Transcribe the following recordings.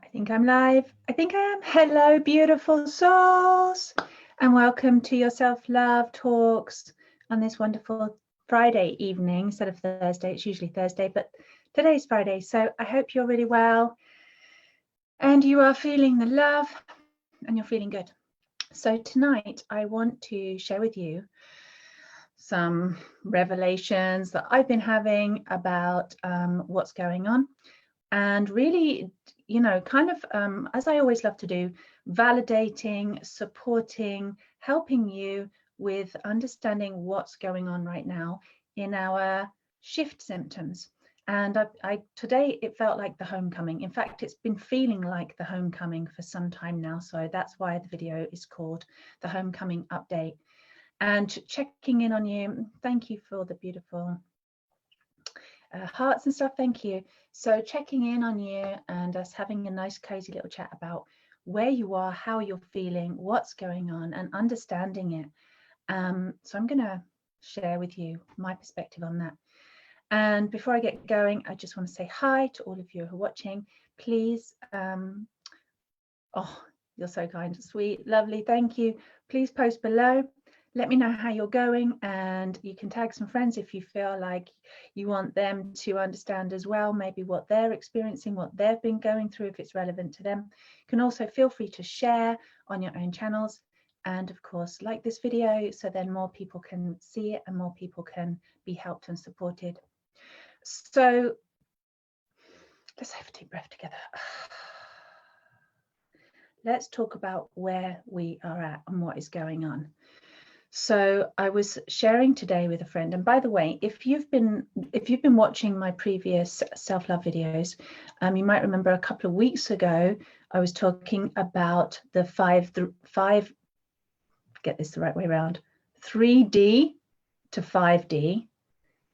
I think I'm live. I think I am. Hello, beautiful souls, and welcome to your self-love talks on this wonderful Friday evening instead of Thursday. It's usually Thursday, but today's Friday. So I hope you're really well and you are feeling the love and you're feeling good. So tonight I want to share with you some revelations that I've been having about what's going on. And really, kind of, as I always love to do, validating, supporting, helping you with understanding what's going on right now in our shift symptoms. And today it felt like the homecoming. In fact, it's been feeling like the homecoming for some time now. So that's why the video is called the Homecoming Update. And checking in on you. Thank you for the beautiful hearts and stuff. Thank you. So checking in on you and us having a nice cozy little chat about where you are, how you're feeling, what's going on, and understanding it. So I'm going to share with you my perspective on that. And before I get going, I just want to say hi to all of you who are watching. Please, oh, you're so kind, sweet, lovely. Thank you. Please post below. Let me know how you're going, and you can tag some friends if you feel like you want them to understand as well, maybe what they're experiencing, what they've been going through, if it's relevant to them. You can also feel free to share on your own channels, and of course like this video so then more people can see it and more people can be helped and supported. So let's have a deep breath together. Let's talk about where we are at and what is going on. So I was sharing today with a friend, and by the way, if you've been watching my previous self-love videos, you might remember a couple of weeks ago I was talking about the five get this the right way around, 3D to 5D,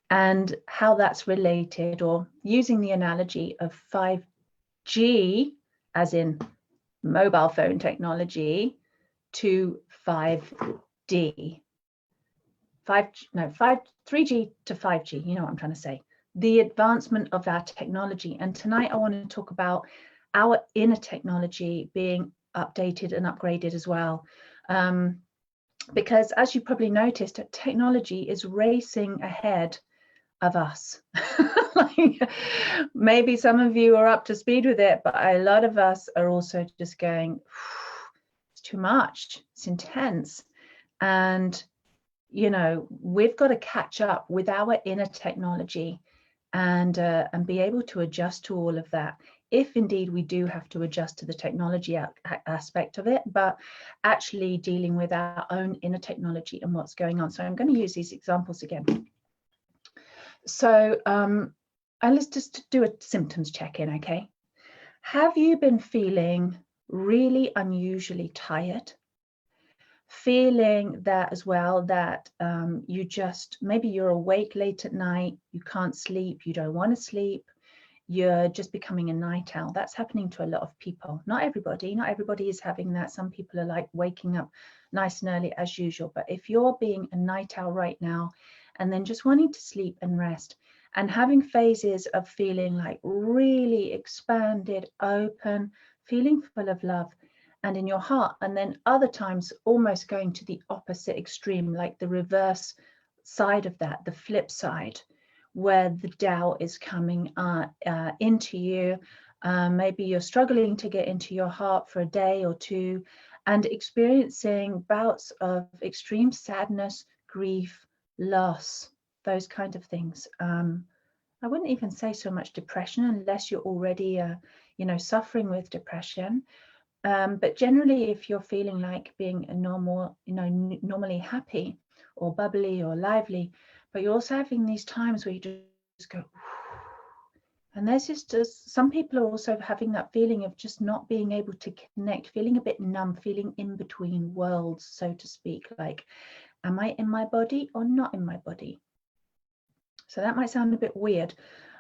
and how that's related, or using the analogy of 5G as in mobile phone technology to 5D. 3G to 5G, you know what I'm trying to say, the advancement of our technology. And tonight I want to talk about our inner technology being updated and upgraded as well, because as you probably noticed, technology is racing ahead of us. Like, maybe some of you are up to speed with it, but a lot of us are also just going, it's too much, it's intense. And we've got to catch up with our inner technology and be able to adjust to all of that, if indeed we do have to adjust to the technology aspect of it, but actually dealing with our own inner technology and what's going on. So I'm going to use these examples again. So let's just do a symptoms check-in, okay? Have you been feeling really unusually tired? Feeling that as well, that maybe you're awake late at night, you can't sleep, you don't want to sleep, you're just becoming a night owl. That's happening to a lot of people. Not everybody is having that. Some people are like waking up nice and early as usual. But if you're being a night owl right now and then just wanting to sleep and rest and having phases of feeling like really expanded, open, feeling full of love and in your heart, and then other times almost going to the opposite extreme, like the reverse side of that, the flip side, where the doubt is coming into you. Maybe you're struggling to get into your heart for a day or two and experiencing bouts of extreme sadness, grief, loss, those kind of things. I wouldn't even say so much depression unless you're already suffering with depression. But generally, if you're feeling like being a normal, normally happy or bubbly or lively, but you're also having these times where you just go, and there's just some people are also having that feeling of just not being able to connect, feeling a bit numb, feeling in between worlds, so to speak, like, am I in my body or not in my body? So that might sound a bit weird.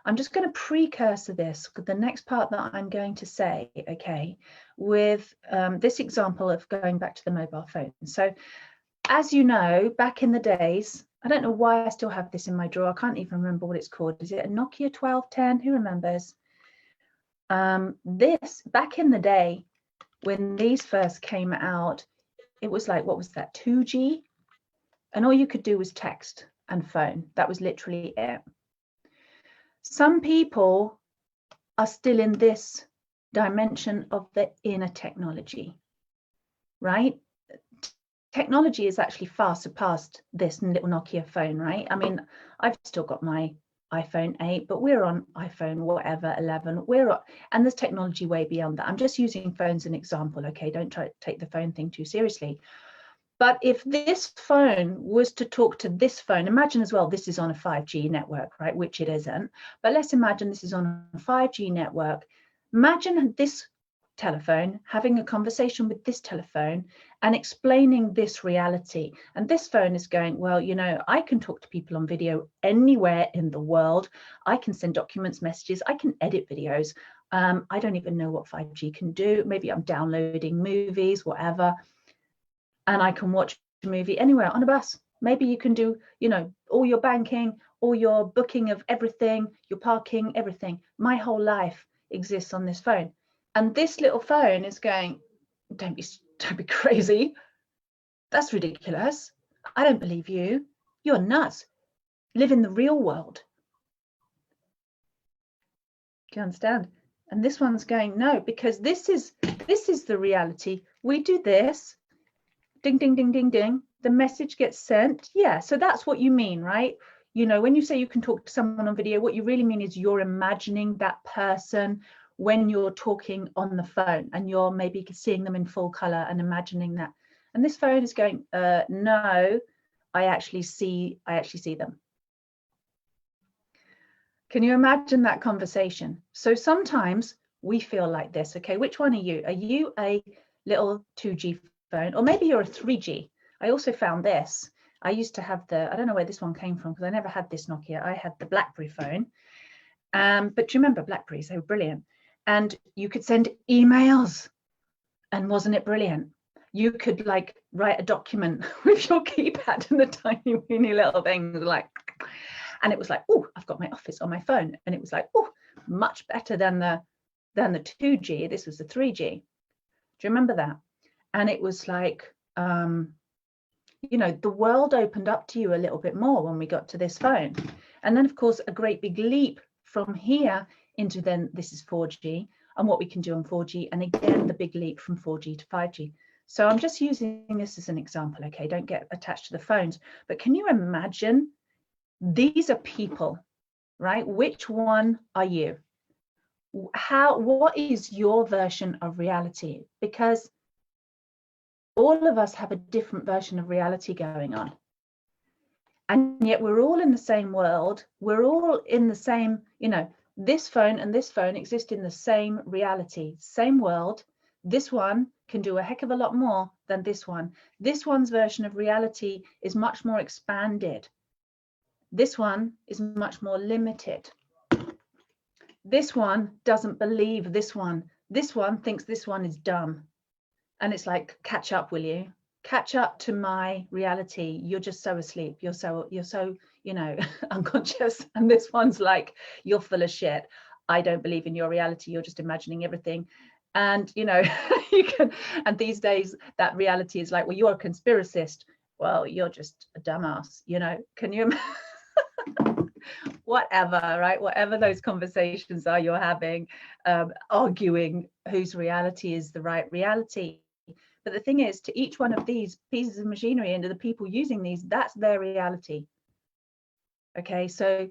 I'm just going to precursor this, the next part that I'm going to say, okay, with this example of going back to the mobile phone. So as you know, back in the days, I don't know why I still have this in my drawer. I can't even remember what it's called. Is it a Nokia 1210? Who remembers? This, back in the day, when these first came out, it was like, what was that, 2G? And all you could do was text and phone. That was literally it. Some people are still in this dimension of the inner technology, right? Technology has actually far surpassed this little Nokia phone, right? I mean, I've still got my iPhone 8, but we're on iPhone whatever 11. And there's technology way beyond that. I'm just using phones as an example, okay? Don't try to take the phone thing too seriously. But if this phone was to talk to this phone, imagine as well, this is on a 5G network, right? Which it isn't. But let's imagine this is on a 5G network. Imagine this telephone having a conversation with this telephone and explaining this reality. And this phone is going, well, you know, I can talk to people on video anywhere in the world. I can send documents, messages, I can edit videos. I don't even know what 5G can do. Maybe I'm downloading movies, whatever. And I can watch a movie anywhere on a bus. Maybe you can do, you know, all your banking, all your booking of everything, your parking, everything. My whole life exists on this phone. And this little phone is going, don't be crazy. That's ridiculous. I don't believe you. You're nuts. Live in the real world. Do you understand? And this one's going, no, because this is the reality. We do this. Ding, ding, ding, ding, ding. The message gets sent. Yeah, so that's what you mean, right? You know, when you say you can talk to someone on video, what you really mean is you're imagining that person when you're talking on the phone, and you're maybe seeing them in full color and imagining that. And this phone is going, no, I actually see them. Can you imagine that conversation? So sometimes we feel like this. Okay, which one are you? Are you a little 2G phone, or maybe you're a 3G? I also found this. I used to have I don't know where this one came from, because I never had this Nokia. I had the BlackBerry phone. But do you remember BlackBerries? They were brilliant. And you could send emails. And wasn't it brilliant? You could like write a document with your keypad and the tiny weeny little things like, and it was like, oh, I've got my Office on my phone. And it was like, oh, much better than the 2G. This was the 3G. Do you remember that? And it was like, you know, the world opened up to you a little bit more when we got to this phone. And then, of course, a great big leap from here into then this is 4G and what we can do on 4G. And again, the big leap from 4G to 5G. So I'm just using this as an example, okay? Don't get attached to the phones. But can you imagine? These are people, right? Which one are you? What is your version of reality? Because all of us have a different version of reality going on. And yet we're all in the same world. We're all in the same, you know, this phone and this phone exist in the same reality, same world. This one can do a heck of a lot more than this one. This one's version of reality is much more expanded. This one is much more limited. This one doesn't believe this one. This one thinks this one is dumb. And it's like, catch up, will you? Catch up to my reality. You're just so asleep. You're so, you know, unconscious. And this one's like, you're full of shit. I don't believe in your reality. You're just imagining everything. And, you know, you can, and these days that reality is like, well, you're a conspiracist. Well, you're just a dumbass, you know, can you whatever, right? Whatever those conversations are you're having, arguing whose reality is the right reality. But the thing is, to each one of these pieces of machinery and to the people using these, that's their reality. Okay, so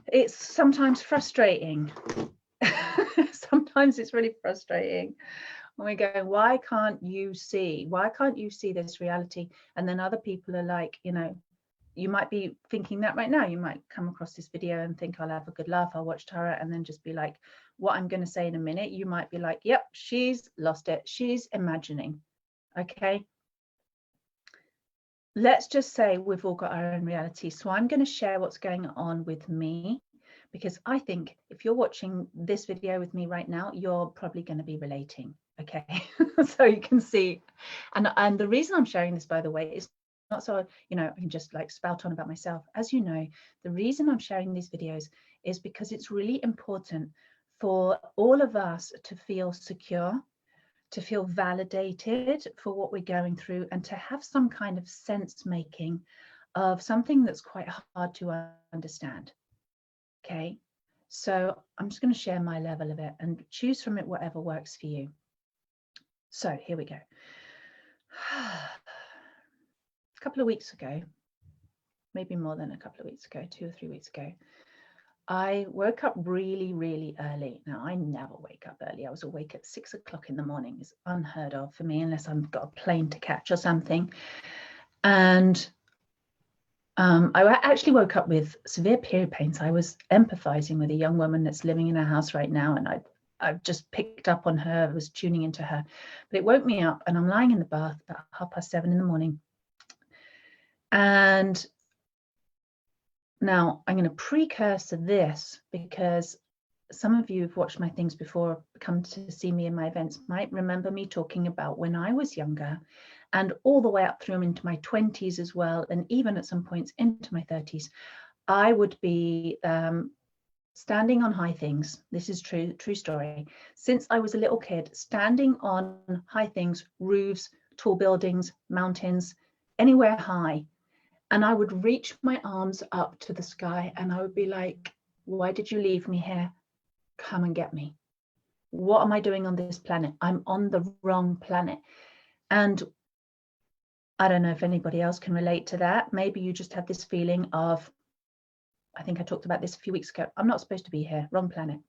it's sometimes frustrating. Sometimes it's really frustrating when we go, why can't you see this reality? And then other people are like, you know, you might be thinking that right now. You might come across this video and think, I'll have a good laugh, I'll watch Tara, and then just be like, what I'm going to say in a minute. You might be like, yep, she's lost it. She's imagining. Okay. Let's just say we've all got our own reality. So I'm going to share what's going on with me, because I think if you're watching this video with me right now, you're probably going to be relating. Okay. So you can see, and the reason I'm sharing this, by the way, is not so, you know, I can just like spout on about myself. As you know, the reason I'm sharing these videos is because it's really important for all of us to feel secure, to feel validated for what we're going through, and to have some kind of sense making of something that's quite hard to understand. Okay, so I'm just going to share my level of it and choose from it whatever works for you. So here we go. A couple of weeks ago, maybe more than a couple of weeks ago, 2 or 3 weeks ago, I woke up really, really early. Now, I never wake up early. I was awake at 6 o'clock in the morning. It's unheard of for me unless I've got a plane to catch or something. And I actually woke up with severe period pains. I was empathizing with a young woman that's living in our house right now, and I've just picked up on her, was tuning into her. But it woke me up, and I'm lying in the bath about 7:30 in the morning. And now I'm going to precursor this because some of you who've watched my things before, come to see me in my events, might remember me talking about when I was younger and all the way up through into my 20s as well, and even at some points into my 30s, I would be standing on high things. This is true story. Since I was a little kid, standing on high things, roofs, tall buildings, mountains, anywhere high. And I would reach my arms up to the sky and I would be like, why did you leave me here? Come and get me. What am I doing on this planet? I'm on the wrong planet. And I don't know if anybody else can relate to that. Maybe you just have this feeling of, I think I talked about this a few weeks ago, I'm not supposed to be here, wrong planet.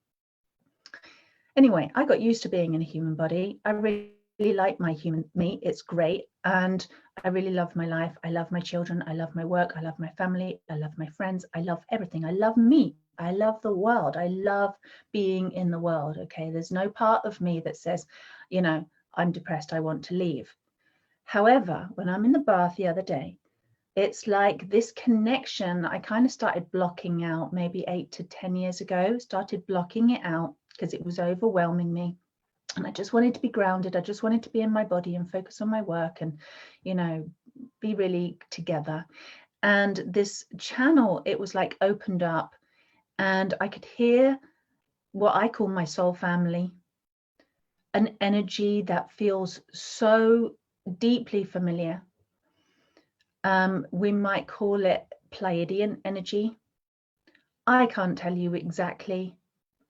Anyway, I got used to being in a human body. I really like my human me. It's great. And I really love my life. I love my children. I love my work. I love my family. I love my friends. I love everything. I love me. I love the world. I love being in the world. Okay. There's no part of me that says, you know, I'm depressed, I want to leave. However, when I'm in the bath the other day, it's like this connection, I kind of started blocking out maybe 8 to 10 years ago, started blocking it out because it was overwhelming me. And I just wanted to be grounded. I just wanted to be in my body and focus on my work and, you know, be really together. And this channel, it was like opened up and I could hear what I call my soul family, an energy that feels so deeply familiar. We might call it Pleiadian energy. I can't tell you exactly.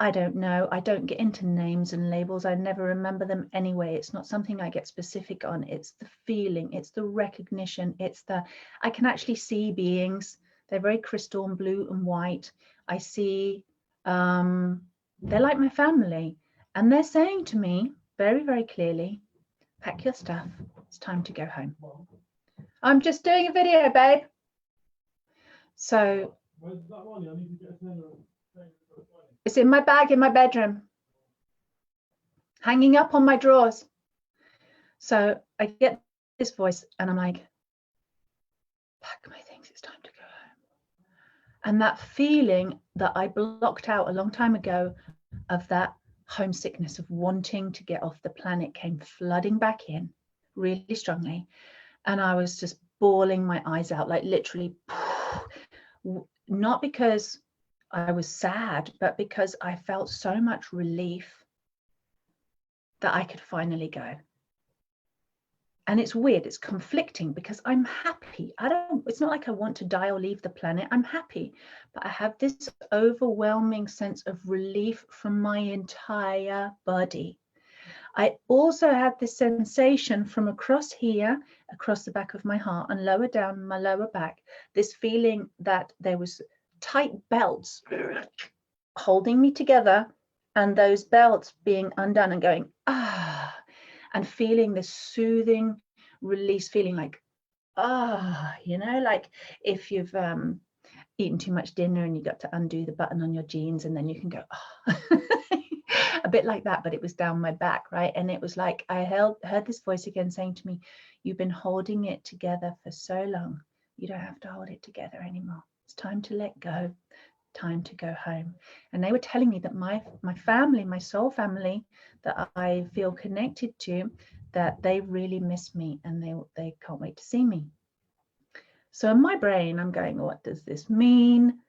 I don't know. I don't get into names and labels. I never remember them anyway. It's not something I get specific on. It's the feeling, it's the recognition, it's the, I can actually see beings. They're very crystal and blue and white. I see, they're like my family. And they're saying to me very, very clearly, pack your stuff. It's time to go home. I'm just doing a video, babe. So it's in my bag in my bedroom, hanging up on my drawers. So I get this voice and I'm like, pack my things, it's time to go home. And that feeling that I blocked out a long time ago of that homesickness, of wanting to get off the planet, came flooding back in really strongly. And I was just bawling my eyes out, like literally, not because I was sad, but because I felt so much relief that I could finally go. And it's weird, it's conflicting because I'm happy. It's not like I want to die or leave the planet. I'm happy, but I have this overwhelming sense of relief from my entire body. I also had this sensation from across here, across the back of my heart and lower down my lower back, this feeling that there was tight belts holding me together and those belts being undone and going, ah, and feeling this soothing release, feeling like, ah, you know, like if you've eaten too much dinner and you got to undo the button on your jeans and then you can go, ah. A bit like that, but it was down my back, right? And it was like I heard this voice again saying to me, you've been holding it together for so long, you don't have to hold it together anymore. It's time to let go, time to go home. And they were telling me that my family, my soul family that I feel connected to, that they really miss me and they can't wait to see me. So in my brain, I'm going, what does this mean?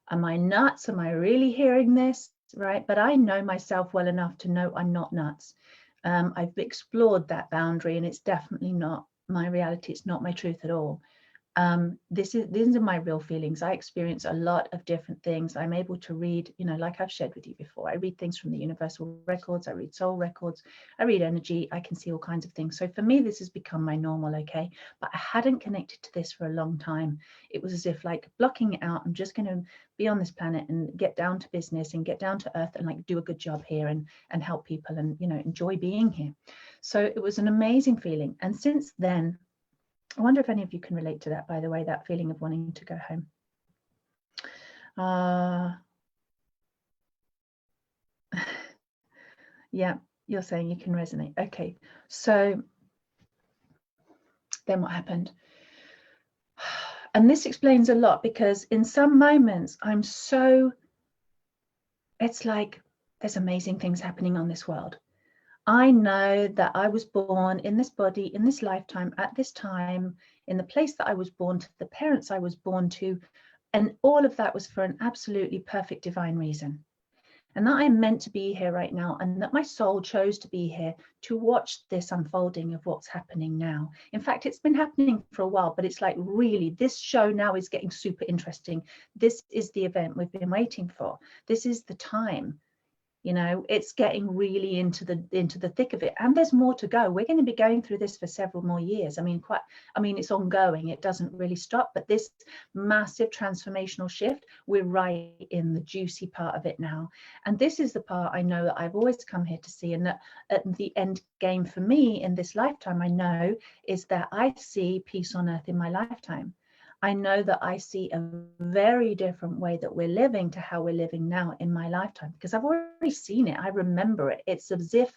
Am I nuts? Am I really hearing this? right? But I know myself well enough to know I'm not nuts. I've explored that boundary, and it's definitely not my reality. It's not my truth at all. These are my real feelings. I experience a lot of different things. I'm able to read, you know, like I've shared with you before, I read things from the universal records, I read soul records, I read energy, I can see all kinds of things. So for me, this has become my normal, okay? But I hadn't connected to this for a long time. It was as if like blocking it out. I'm just going to be on this planet and get down to business and get down to earth and like do a good job here and help people and, you know, enjoy being here. So it was an amazing feeling. And since then, I wonder if any of you can relate to that, by the way, that feeling of wanting to go home. Yeah, you're saying you can resonate. Okay, so then what happened? And this explains a lot, because in some moments I'm so, it's like there's amazing things happening on this world. I know that I was born in this body, in this lifetime, at this time, in the place that I was born to, the parents I was born to, and all of that was for an absolutely perfect divine reason. And that I'm meant to be here right now, and that my soul chose to be here to watch this unfolding of what's happening now. In fact, it's been happening for a while, but it's like really, this show now is getting super interesting. This is the event we've been waiting for. This is the time. You know, it's getting really into the thick of it, and there's more to go. We're going to be going through this for several more years. I mean, it's ongoing. It doesn't really stop. But this massive transformational shift, we're right in the juicy part of it now. And this is the part I know that I've always come here to see, and that at the end game for me in this lifetime, I know, is that I see peace on earth in my lifetime. I know that I see a very different way that we're living to how we're living now in my lifetime, because I've already seen it. I remember it. It's as if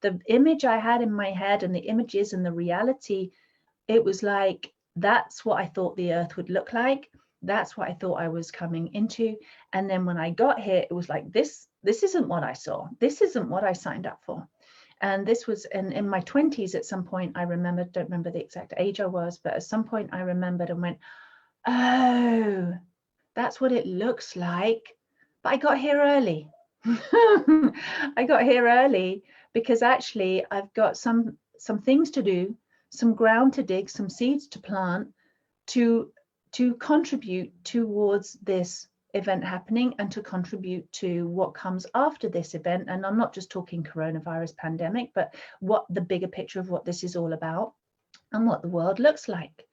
the image I had in my head and the images and the reality, it was like, that's what I thought the earth would look like. That's what I thought I was coming into. And then when I got here, it was like, this isn't what I saw. This isn't what I signed up for. And this was in my 20s at some point. I remember, don't remember the exact age I was, but at some point I remembered and went, oh, that's what it looks like. But I got here early. I got here early because actually I've got some things to do, some ground to dig, some seeds to plant to contribute towards this event happening and to contribute to what comes after this event. And I'm not just talking coronavirus pandemic, but what the bigger picture of what this is all about and what the world looks like.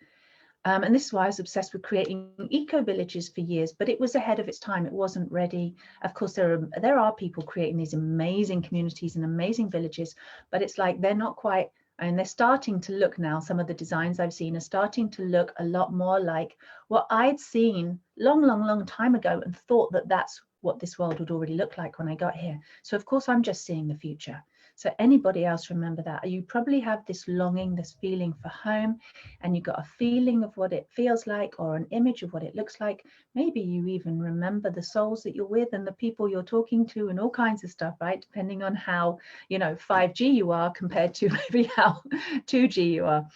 And this is why I was obsessed with creating eco-villages for years, but it was ahead of its time. It wasn't ready. Of course, there are people creating these amazing communities and amazing villages, but it's like they're not quite, and they're starting to look now, some of the designs I've seen are starting to look a lot more like what I'd seen long time ago and thought that that's what this world would already look like when I got here. So of course, I'm just seeing the future. So anybody else remember that? You probably have this longing, this feeling for home, and you got a feeling of what it feels like or an image of what it looks like. Maybe you even remember the souls that you're with and the people you're talking to and all kinds of stuff, right? Depending on how, 5G you are compared to maybe how 2G you are,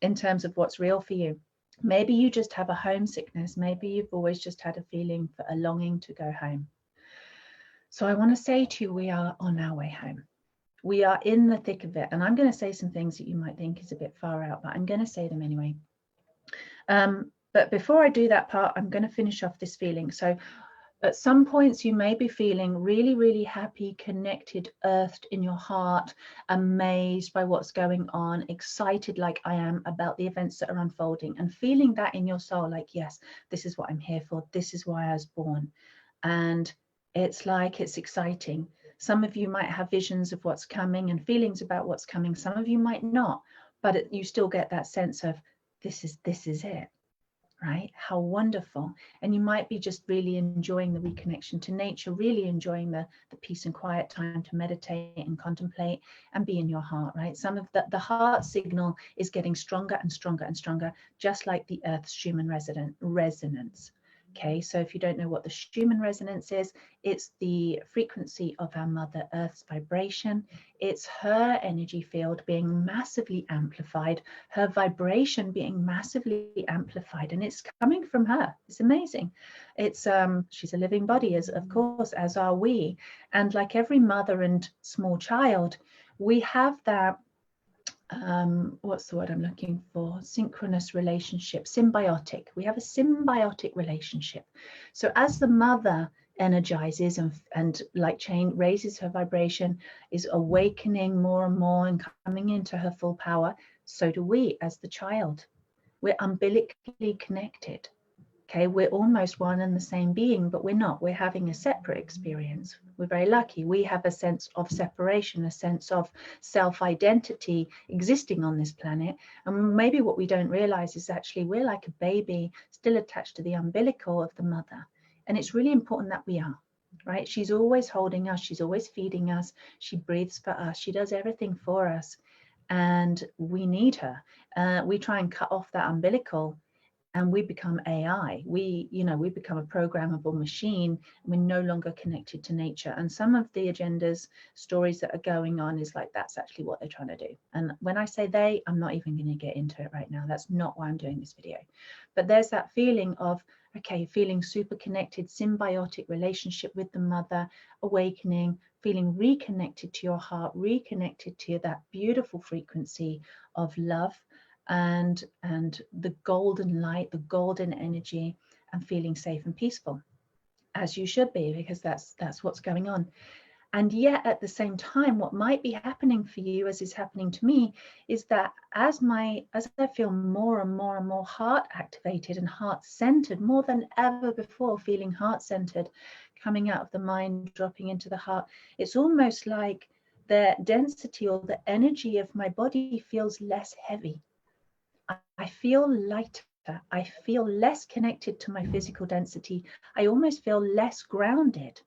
in terms of what's real for you. Maybe you just have a homesickness. Maybe you've always just had a feeling for a longing to go home. So I want to say to you, we are on our way home. We are in the thick of it. And I'm going to say some things that you might think is a bit far out, but I'm going to say them anyway. But before I do that part, I'm going to finish off this feeling. So at some points you may be feeling really happy, connected, earthed in your heart, amazed by what's going on, excited like I am about the events that are unfolding, and feeling that in your soul, like, yes, this is what I'm here for. This is why I was born. And it's like, it's exciting. Some of you might have visions of what's coming and feelings about what's coming. Some of you might not, but you still get that sense of this is it, right? How wonderful. And you might be just really enjoying the reconnection to nature, really enjoying the peace and quiet time to meditate and contemplate and be in your heart, right? Some of the heart signal is getting stronger and stronger and stronger, just like the Earth's Schumann resonance. Okay, so if you don't know what the Schumann resonance is, it's the frequency of our Mother Earth's vibration. It's her energy field being massively amplified, her vibration being massively amplified, and it's coming from her. It's amazing. It's she's a living body, as of course, as are we. And like every mother and small child, we have that what's the word I'm looking for? Synchronous relationship, symbiotic. We have a symbiotic relationship. So as the mother energizes and like chain raises her vibration, is awakening more and more and coming into her full power, so do we as the child. We're umbilically connected. Okay, we're almost one and the same being, but we're not. We're having a separate experience. We're very lucky. We have a sense of separation, a sense of self-identity existing on this planet. And maybe what we don't realize is actually we're like a baby still attached to the umbilical of the mother. And it's really important that we are, right? She's always holding us. She's always feeding us. She breathes for us. She does everything for us. And we need her. We try and cut off that umbilical, and we become AI. We become a programmable machine. We're no longer connected to nature. And some of the agendas, stories that are going on is like, that's actually what they're trying to do. And when I say they, I'm not even going to get into it right now. That's not why I'm doing this video. But there's that feeling of, okay, feeling super connected, symbiotic relationship with the mother, awakening, feeling reconnected to your heart, reconnected to that beautiful frequency of love, and the golden light, the golden energy, and feeling safe and peaceful, as you should be, because that's what's going on. And yet at the same time, what might be happening for you, as is happening to me, is that as I feel more and more and more heart activated and heart centered, more than ever before, feeling heart centered, coming out of the mind, dropping into the heart, it's almost like the density or the energy of my body feels less heavy. I feel lighter. I feel less connected to my physical density. I almost feel less grounded,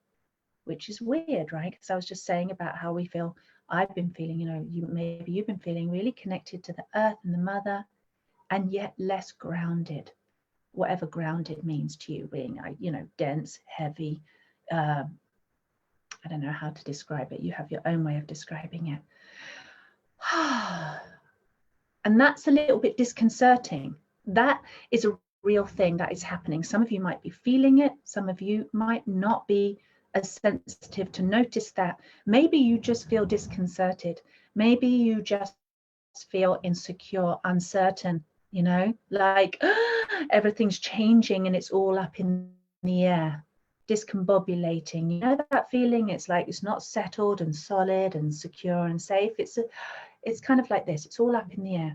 which is weird, right? Because I was just saying about how we feel. I've been feeling, maybe you've been feeling really connected to the earth and the mother, and yet less grounded, whatever grounded means to you, being, dense, heavy. I don't know how to describe it. You have your own way of describing it. And that's a little bit disconcerting. That is a real thing that is happening. Some of you might be feeling it. Some of you might not be as sensitive to notice that. Maybe you just feel disconcerted. Maybe you just feel insecure, uncertain, like everything's changing and it's all up in the air, discombobulating. You know that feeling? It's like it's not settled and solid and secure and safe. It's kind of like this. It's all up in the air.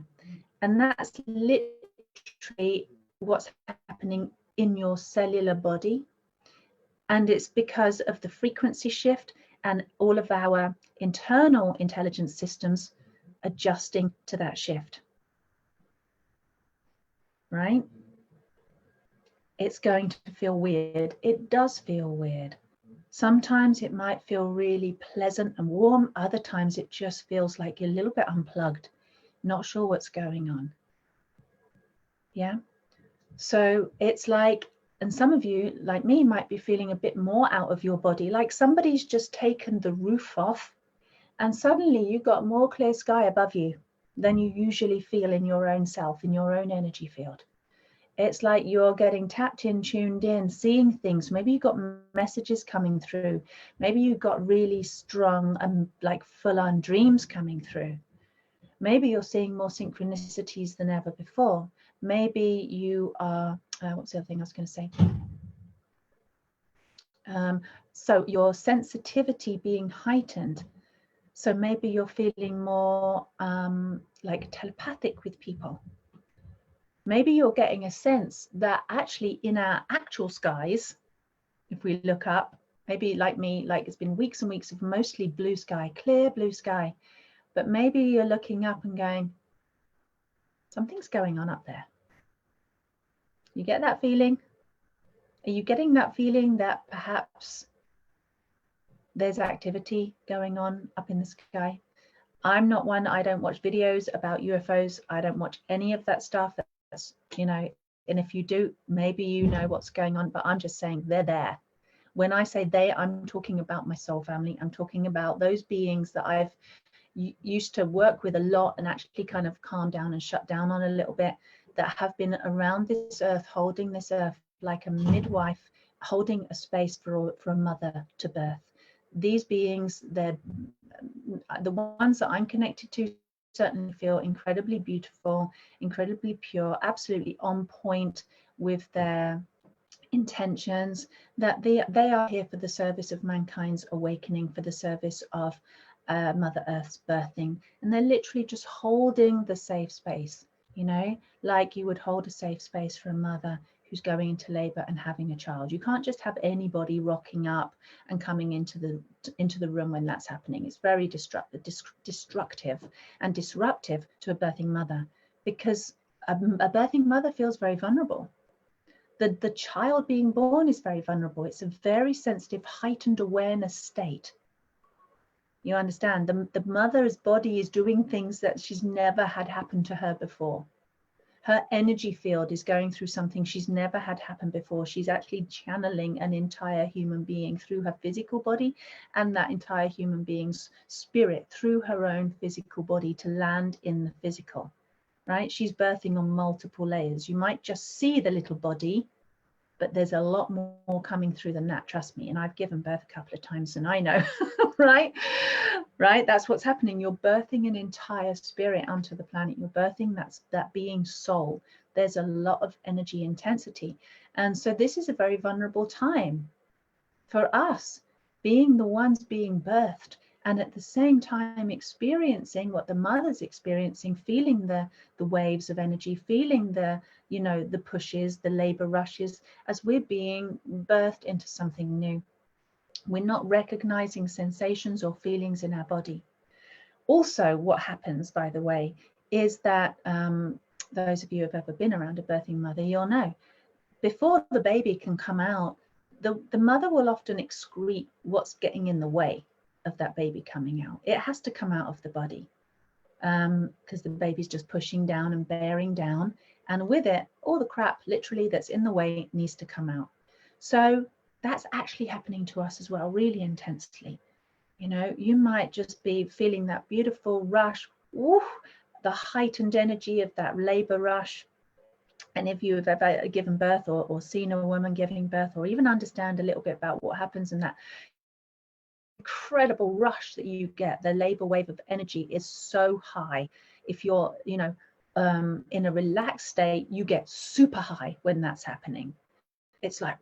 And that's literally what's happening in your cellular body. And it's because of the frequency shift and all of our internal intelligence systems adjusting to that shift. Right? It's going to feel weird. It does feel weird. Sometimes it might feel really pleasant and warm. Other times it just feels like you're a little bit unplugged, not sure what's going on. Yeah. So it's like, and some of you, like me, might be feeling a bit more out of your body, like somebody's just taken the roof off and suddenly you've got more clear sky above you than you usually feel in your own self, in your own energy field. It's like you're getting tapped in, tuned in, seeing things. Maybe you've got messages coming through. Maybe you've got really strong and like full-on dreams coming through. Maybe you're seeing more synchronicities than ever before. Maybe you are, what's the other thing I was going to say? So your sensitivity being heightened. So maybe you're feeling more like telepathic with people. Maybe you're getting a sense that actually in our actual skies, if we look up, maybe like me, like it's been weeks and weeks of mostly blue sky, clear blue sky, but maybe you're looking up and going, something's going on up there. You get that feeling? Are you getting that feeling that perhaps there's activity going on up in the sky? I'm not one, I don't watch videos about UFOs. I don't watch any of that stuff. That's, And if you do, maybe you know what's going on, but I'm just saying they're there. When I say they, I'm talking about my soul family. I'm talking about those beings that I've used to work with a lot and actually kind of calm down and shut down on a little bit, that have been around this earth, holding this earth like a midwife, holding a space for a mother to birth. These beings, they're the ones that I'm connected to, certainly feel incredibly beautiful, incredibly pure, absolutely on point with their intentions, that they are here for the service of mankind's awakening, for the service of Mother Earth's birthing. And they're literally just holding the safe space, you know, like you would hold a safe space for a mother who's going into labor and having a child. You can't just have anybody rocking up and coming into the room when that's happening. It's very destructive and disruptive to a birthing mother, because a birthing mother feels very vulnerable. The child being born is very vulnerable. It's a very sensitive, heightened awareness state. You understand? The mother's body is doing things that she's never had happen to her before. Her energy field is going through something she's never had happen before. She's actually channeling an entire human being through her physical body, and that entire human being's spirit through her own physical body to land in the physical, right? She's birthing on multiple layers. You might just see the little body, but there's a lot more coming through than that, trust me. And I've given birth a couple of times and I know, right? That's what's happening. You're birthing an entire spirit onto the planet. You're birthing that being soul. There's a lot of energy intensity. And so this is a very vulnerable time for us, being the ones being birthed, and at the same time experiencing what the mother's experiencing, feeling the waves of energy, feeling the pushes, the labor rushes, as we're being birthed into something new. We're not recognizing sensations or feelings in our body. Also, what happens, by the way, is that those of you who have ever been around a birthing mother, you'll know, before the baby can come out, the mother will often excrete what's getting in the way of that baby coming out. It has to come out of the body, because the baby's just pushing down and bearing down, and with it, all the crap literally that's in the way needs to come out. So that's actually happening to us as well, really intensely. You know, you might just be feeling that beautiful rush, the heightened energy of that labor rush. And if you have ever given birth or seen a woman giving birth, or even understand a little bit about what happens in that incredible rush that you get, the labor wave of energy is so high. If you're, in a relaxed state, you get super high when that's happening. It's like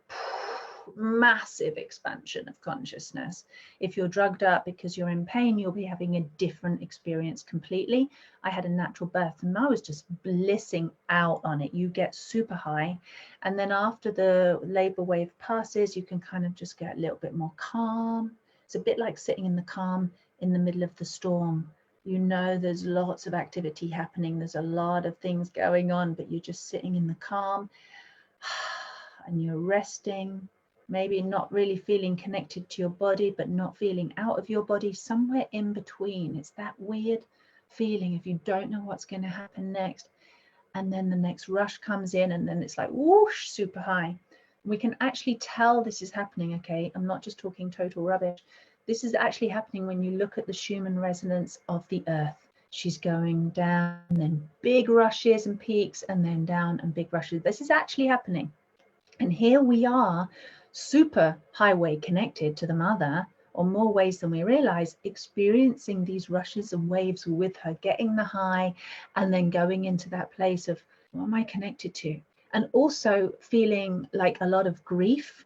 massive expansion of consciousness. If you're drugged up because you're in pain, you'll be having a different experience completely. I had a natural birth and I was just blissing out on it. You get super high, and then after the labor wave passes, you can kind of just get a little bit more calm. It's a bit like sitting in the calm in the middle of the storm. You know, there's lots of activity happening, there's a lot of things going on, but you're just sitting in the calm and you're resting, maybe not really feeling connected to your body, but not feeling out of your body, somewhere in between. It's that weird feeling if you don't know what's going to happen next. And then the next rush comes in, and then it's like whoosh, super high. We can actually tell this is happening, okay? I'm not just talking total rubbish. This is actually happening when you look at the Schumann resonance of the earth. She's going down, and then big rushes and peaks, and then down and big rushes. This is actually happening. And here we are, super highway connected to the mother, or more ways than we realize, experiencing these rushes and waves with her, getting the high, and then going into that place of, what am I connected to? And also feeling like a lot of grief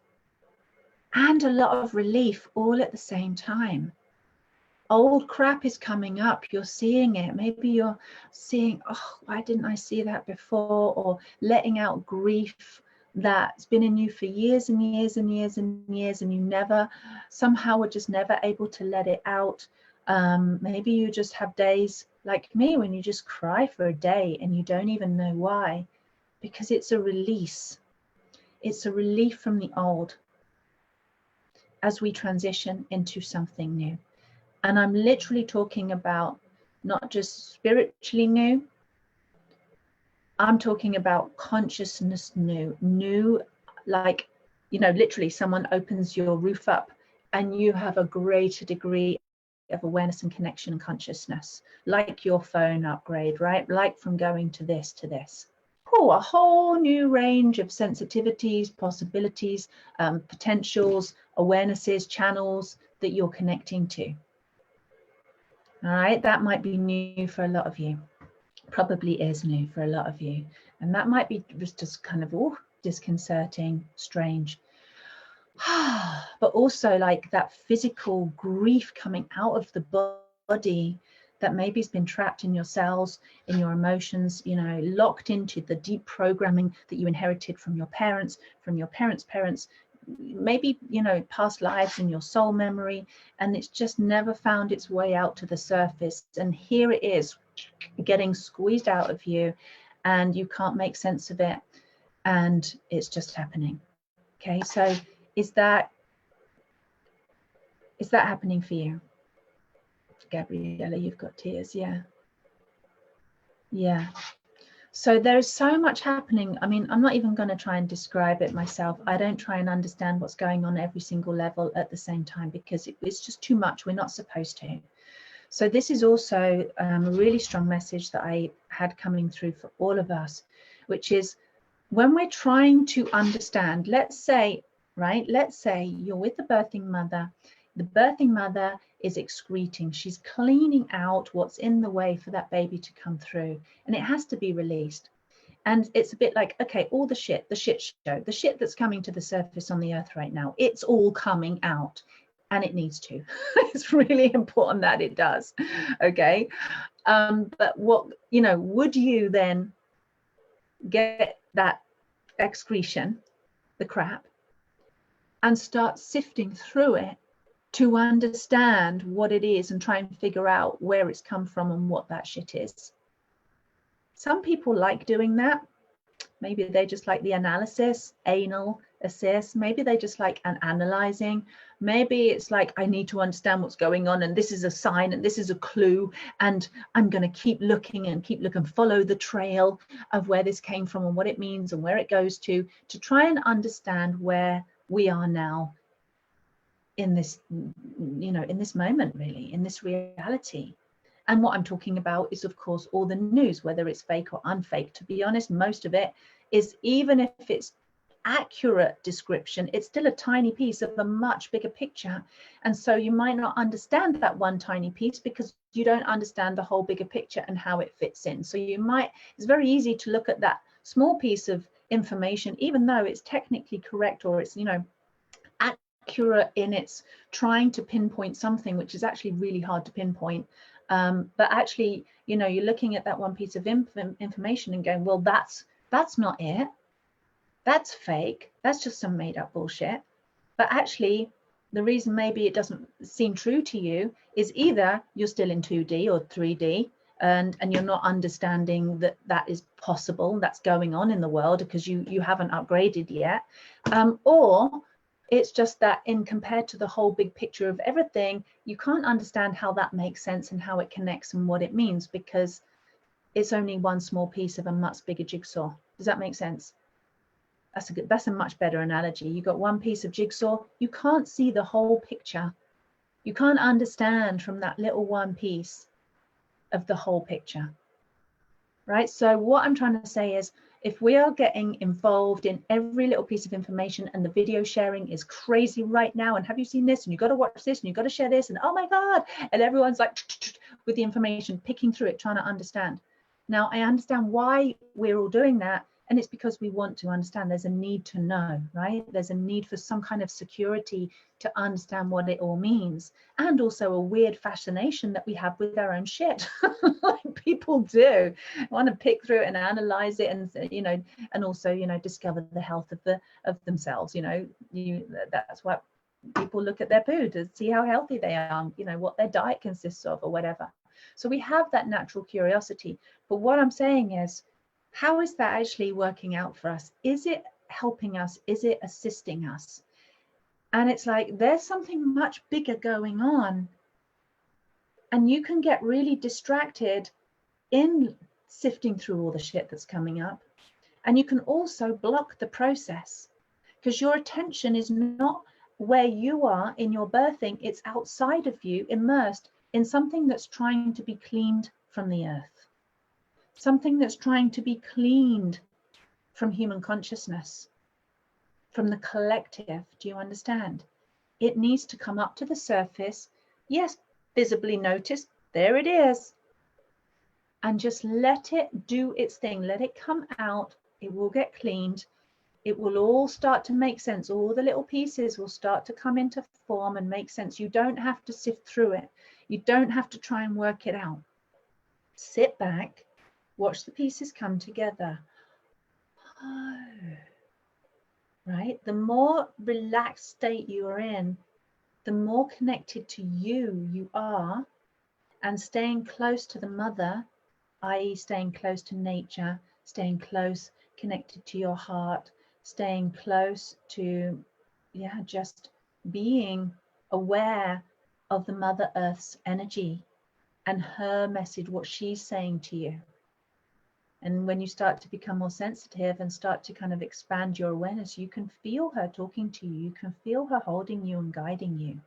and a lot of relief all at the same time. Old crap is coming up, you're seeing it. Maybe you're seeing, oh, why didn't I see that before? Or letting out grief that's been in you for years and years and years and years, and you never, somehow were just never able to let it out. Maybe you just have days like me when you just cry for a day and you don't even know why, because it's a release. It's a relief from the old as we transition into something new. And I'm literally talking about not just spiritually new, I'm talking about consciousness new, like, you know, literally someone opens your roof up and you have a greater degree of awareness and connection and consciousness, like your phone upgrade, right? Like from going to this to this. Oh, a whole new range of sensitivities, possibilities, potentials, awarenesses, channels that you're connecting to. All right, that might be new for a lot of you. Probably is new for a lot of you. And that might be just kind of disconcerting, strange. But also like that physical grief coming out of the body that maybe has been trapped in your cells, in your emotions, you know, locked into the deep programming that you inherited from your parents, parents, maybe, you know, past lives in your soul memory, and it's just never found its way out to the surface. And here it is getting squeezed out of you, and you can't make sense of it, and it's just happening. Okay, so is that happening for you? Gabriella, you've got tears. Yeah. So there's so much happening. I mean, I'm not even going to try and describe it myself. I don't try and understand what's going on every single level at the same time, because it's just too much. We're not supposed to. So this is also a really strong message that I had coming through for all of us, which is when we're trying to understand, let's say you're with the birthing mother. The birthing mother is excreting. She's cleaning out what's in the way for that baby to come through, and it has to be released. And it's a bit like, okay, all the shit that's coming to the surface on the earth right now, it's all coming out, and it needs to. It's really important that it does. Okay. But what, you know, would you then get that excretion, the crap, and start sifting through it to understand what it is and try and figure out where it's come from and what that shit is? Some people like doing that. Maybe they just like the analysis, anal assess. Maybe they just like an analyzing. Maybe it's like, I need to understand what's going on, and this is a sign, and this is a clue, and I'm going to keep looking, follow the trail of where this came from and what it means and where it goes to try and understand where we are now in this, you know, in this moment, really, in this reality. And what I'm talking about is, of course, all the news, whether it's fake or unfake. To be honest, most of it is, even if it's accurate description, it's still a tiny piece of a much bigger picture. And so you might not understand that one tiny piece because you don't understand the whole bigger picture and how it fits in. So it's very easy to look at that small piece of information, even though it's technically correct, or it's, you know, accurate in its trying to pinpoint something which is actually really hard to pinpoint. But actually, you know, you're looking at that one piece of information and going, well, that's not it. That's fake. That's just some made up bullshit. But actually, the reason maybe it doesn't seem true to you is either you're still in 2D or 3D, and you're not understanding that is possible, that's going on in the world, because you haven't upgraded yet, or it's just that in compared to the whole big picture of everything, you can't understand how that makes sense and how it connects and what it means, because it's only one small piece of a much bigger jigsaw. Does that make sense? That's a much better analogy. You got one piece of jigsaw, you can't see the whole picture. You can't understand from that little one piece of the whole picture, right? So what I'm trying to say is, if we are getting involved in every little piece of information, and the video sharing is crazy right now, and have you seen this, and you got to watch this, and you got to share this, and oh my God, and everyone's like with the information, picking through it, trying to understand. Now, I understand why we're all doing that, and it's because we want to understand. There's a need to know, right? There's a need for some kind of security to understand what it all means, and also a weird fascination that we have with our own shit. Like people do want to pick through it and analyze it, and, you know, and also, you know, discover the health of themselves. You know, that's what people look at their poo to see how healthy they are, you know, what their diet consists of or whatever. So we have that natural curiosity. But what I'm saying is, how is that actually working out for us? Is it helping us? Is it assisting us? And it's like, there's something much bigger going on. And you can get really distracted in sifting through all the shit that's coming up. And you can also block the process because your attention is not where you are in your birthing. It's outside of you, immersed in something that's trying to be cleaned from the earth, something that's trying to be cleaned from human consciousness, from the collective. Do you understand? It needs to come up to the surface. Yes, visibly noticed. There it is. And just let it do its thing. Let it come out. It will get cleaned. It will all start to make sense. All the little pieces will start to come into form and make sense. You don't have to sift through it. You don't have to try and work it out. Sit back, watch the pieces come together. Oh, right? The more relaxed state you are in, the more connected to you are, and staying close to the mother, i.e. staying close to nature, staying close, connected to your heart, staying close to, just being aware of the Mother Earth's energy and her message, what she's saying to you. And when you start to become more sensitive and start to kind of expand your awareness, you can feel her talking to you. You can feel her holding you and guiding you,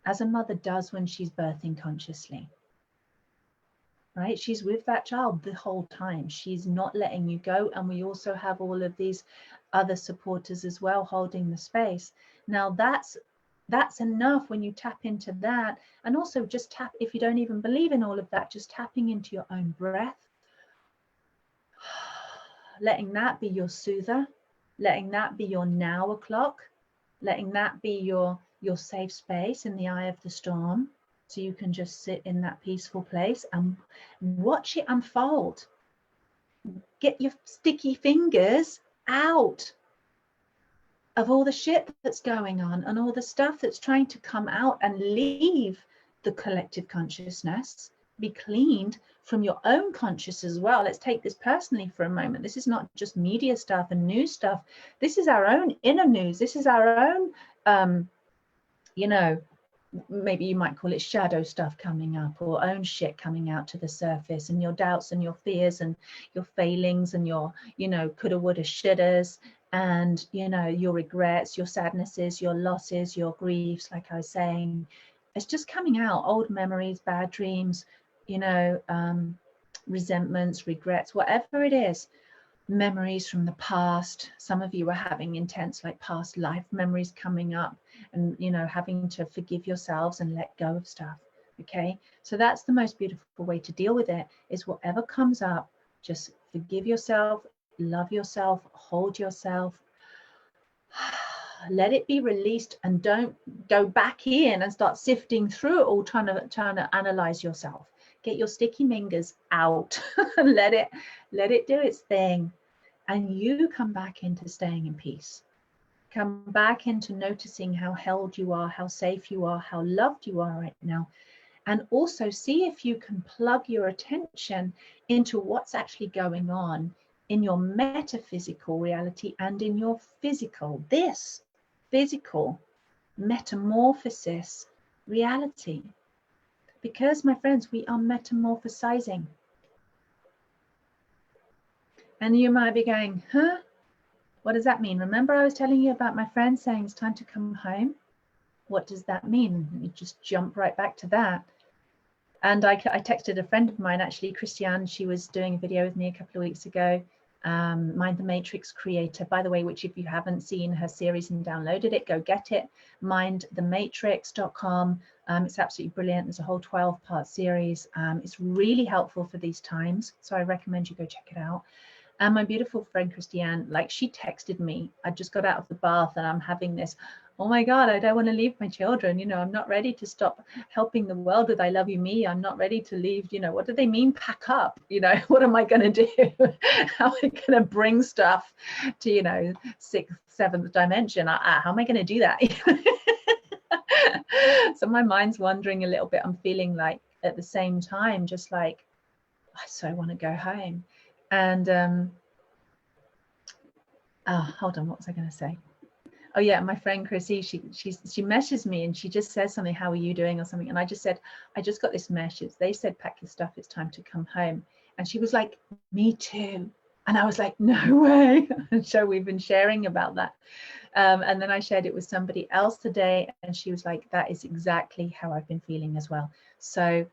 as a mother does when she's birthing consciously. Right? She's with that child the whole time. She's not letting you go. And we also have all of these other supporters as well holding the space. Now that's enough when you tap into that. And also just tap, if you don't even believe in all of that, just tapping into your own breath, letting that be your soother, letting that be your now o'clock, letting that be your safe space in the eye of the storm. So you can just sit in that peaceful place and watch it unfold. Get your sticky fingers out of all the shit that's going on and all the stuff that's trying to come out and leave the collective consciousness, be cleaned from your own conscious as well. Let's take this personally for a moment. This is not just media stuff and news stuff. This is our own inner news. This is our own, maybe you might call it shadow stuff coming up, or own shit coming out to the surface, and your doubts and your fears and your failings and your, coulda, woulda, shouldas, and, your regrets, your sadnesses, your losses, your griefs, like I was saying. It's just coming out, old memories, bad dreams, resentments, regrets, whatever it is. Memories from the past. Some of you are having intense past life memories coming up, and having to forgive yourselves and let go of stuff. Okay, so that's the most beautiful way to deal with it, is whatever comes up, just forgive yourself, love yourself, hold yourself, let it be released, and don't go back in and start sifting through it all, trying to analyze yourself. Get your sticky fingers out. let it do its thing, and you come back into staying in peace. Come back into noticing how held you are, how safe you are, how loved you are right now. And also see if you can plug your attention into what's actually going on in your metaphysical reality and in your physical, this physical metamorphosis reality. Because, my friends, we are metamorphosizing. And you might be going, huh? What does that mean? Remember I was telling you about my friend saying it's time to come home? What does that mean? You just jump right back to that. And I texted a friend of mine, actually, Christiane. She was doing a video with me a couple of weeks ago. Mind the Matrix creator, by the way, which if you haven't seen her series and downloaded it, go get it. mindthematrix.com. It's absolutely brilliant. There's a whole 12-part series. It's really helpful for these times. So I recommend you go check it out. And my beautiful friend Christiane, she texted me. I just got out of the bath and I'm having this, oh my God, I don't want to leave my children. I'm not ready to stop helping the world with I Love You Me. I'm not ready to leave. What do they mean pack up? What am I going to do? How am I going to bring stuff to, 6th, 7th dimension? How am I going to do that? So my mind's wandering a little bit. I'm feeling at the same time, just I so want to go home. And hold on, what was I going to say? Oh yeah, my friend Chrissy, she messages me and she just says something, how are you doing, or something, and I just said, I just got this message, they said pack your stuff, it's time to come home. And she was like, me too. And I was like, no way. And so we've been sharing about that. And then I shared it with somebody else today, and she was like, that is exactly how I've been feeling as well. So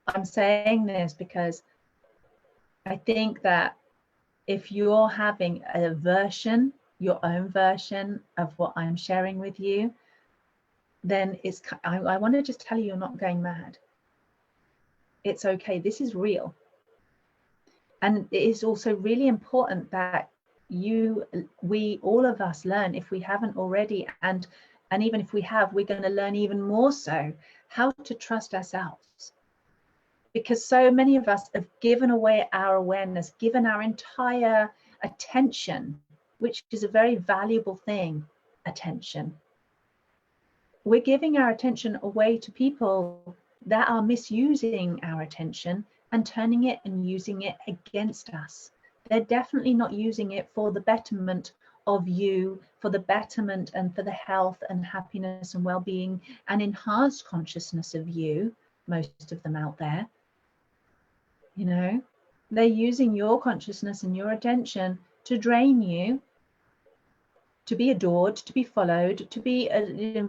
I'm saying this because I think that if you're having a version, your own version of what I'm sharing with you, then I want to just tell you, you're not going mad. It's okay. This is real. And it is also really important that we, all of us learn, if we haven't already, and even if we have, we're going to learn even more so how to trust ourselves. Because so many of us have given away our awareness, given our entire attention, which is a very valuable thing, attention. We're giving our attention away to people that are misusing our attention and turning it and using it against us. They're definitely not using it for the betterment of you, for the betterment and for the health and happiness and well-being and enhanced consciousness of you, most of them out there. You know, they're using your consciousness and your attention to drain you, to be adored, to be followed, to be,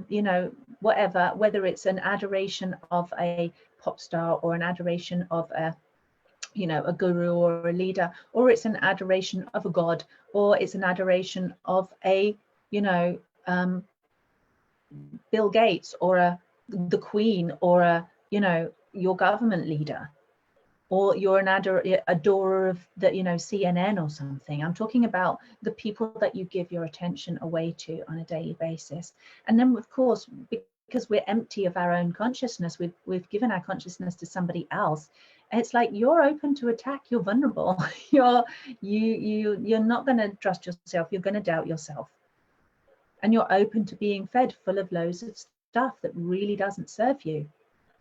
you know, whatever, whether it's an adoration of a pop star or an adoration of a, you know, a guru or a leader, or it's an adoration of a god, or it's an adoration of a, you know, Bill Gates or the Queen or a, you know, your government leader, or you're an adorer of the, you know, CNN or something. I'm talking about the people that you give your attention away to on a daily basis. And then, of course, because we're empty of our own consciousness, we've given our consciousness to somebody else. And it's like you're open to attack. You're vulnerable. You're not going to trust yourself. You're going to doubt yourself. And you're open to being fed full of loads of stuff that really doesn't serve you.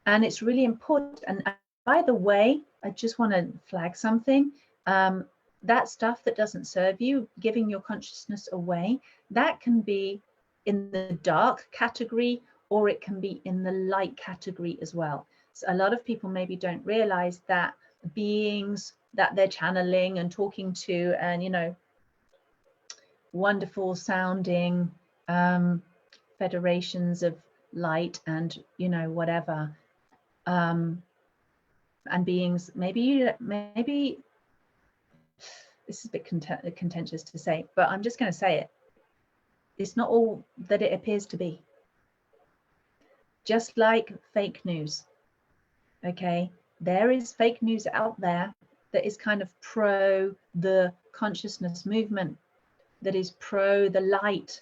And it's really important. And by the way, I just want to flag something. That stuff that doesn't serve you, giving your consciousness away, that can be in the dark category, or it can be in the light category as well. So a lot of people maybe don't realize that beings that they're channeling and talking to, and, you know, wonderful sounding federations of light and, you know, whatever, and beings, maybe this is a bit contentious to say, but I'm just going to say it. It's not all that it appears to be. Just like fake news, okay? There is fake news out there that is kind of pro the consciousness movement, that is pro the light,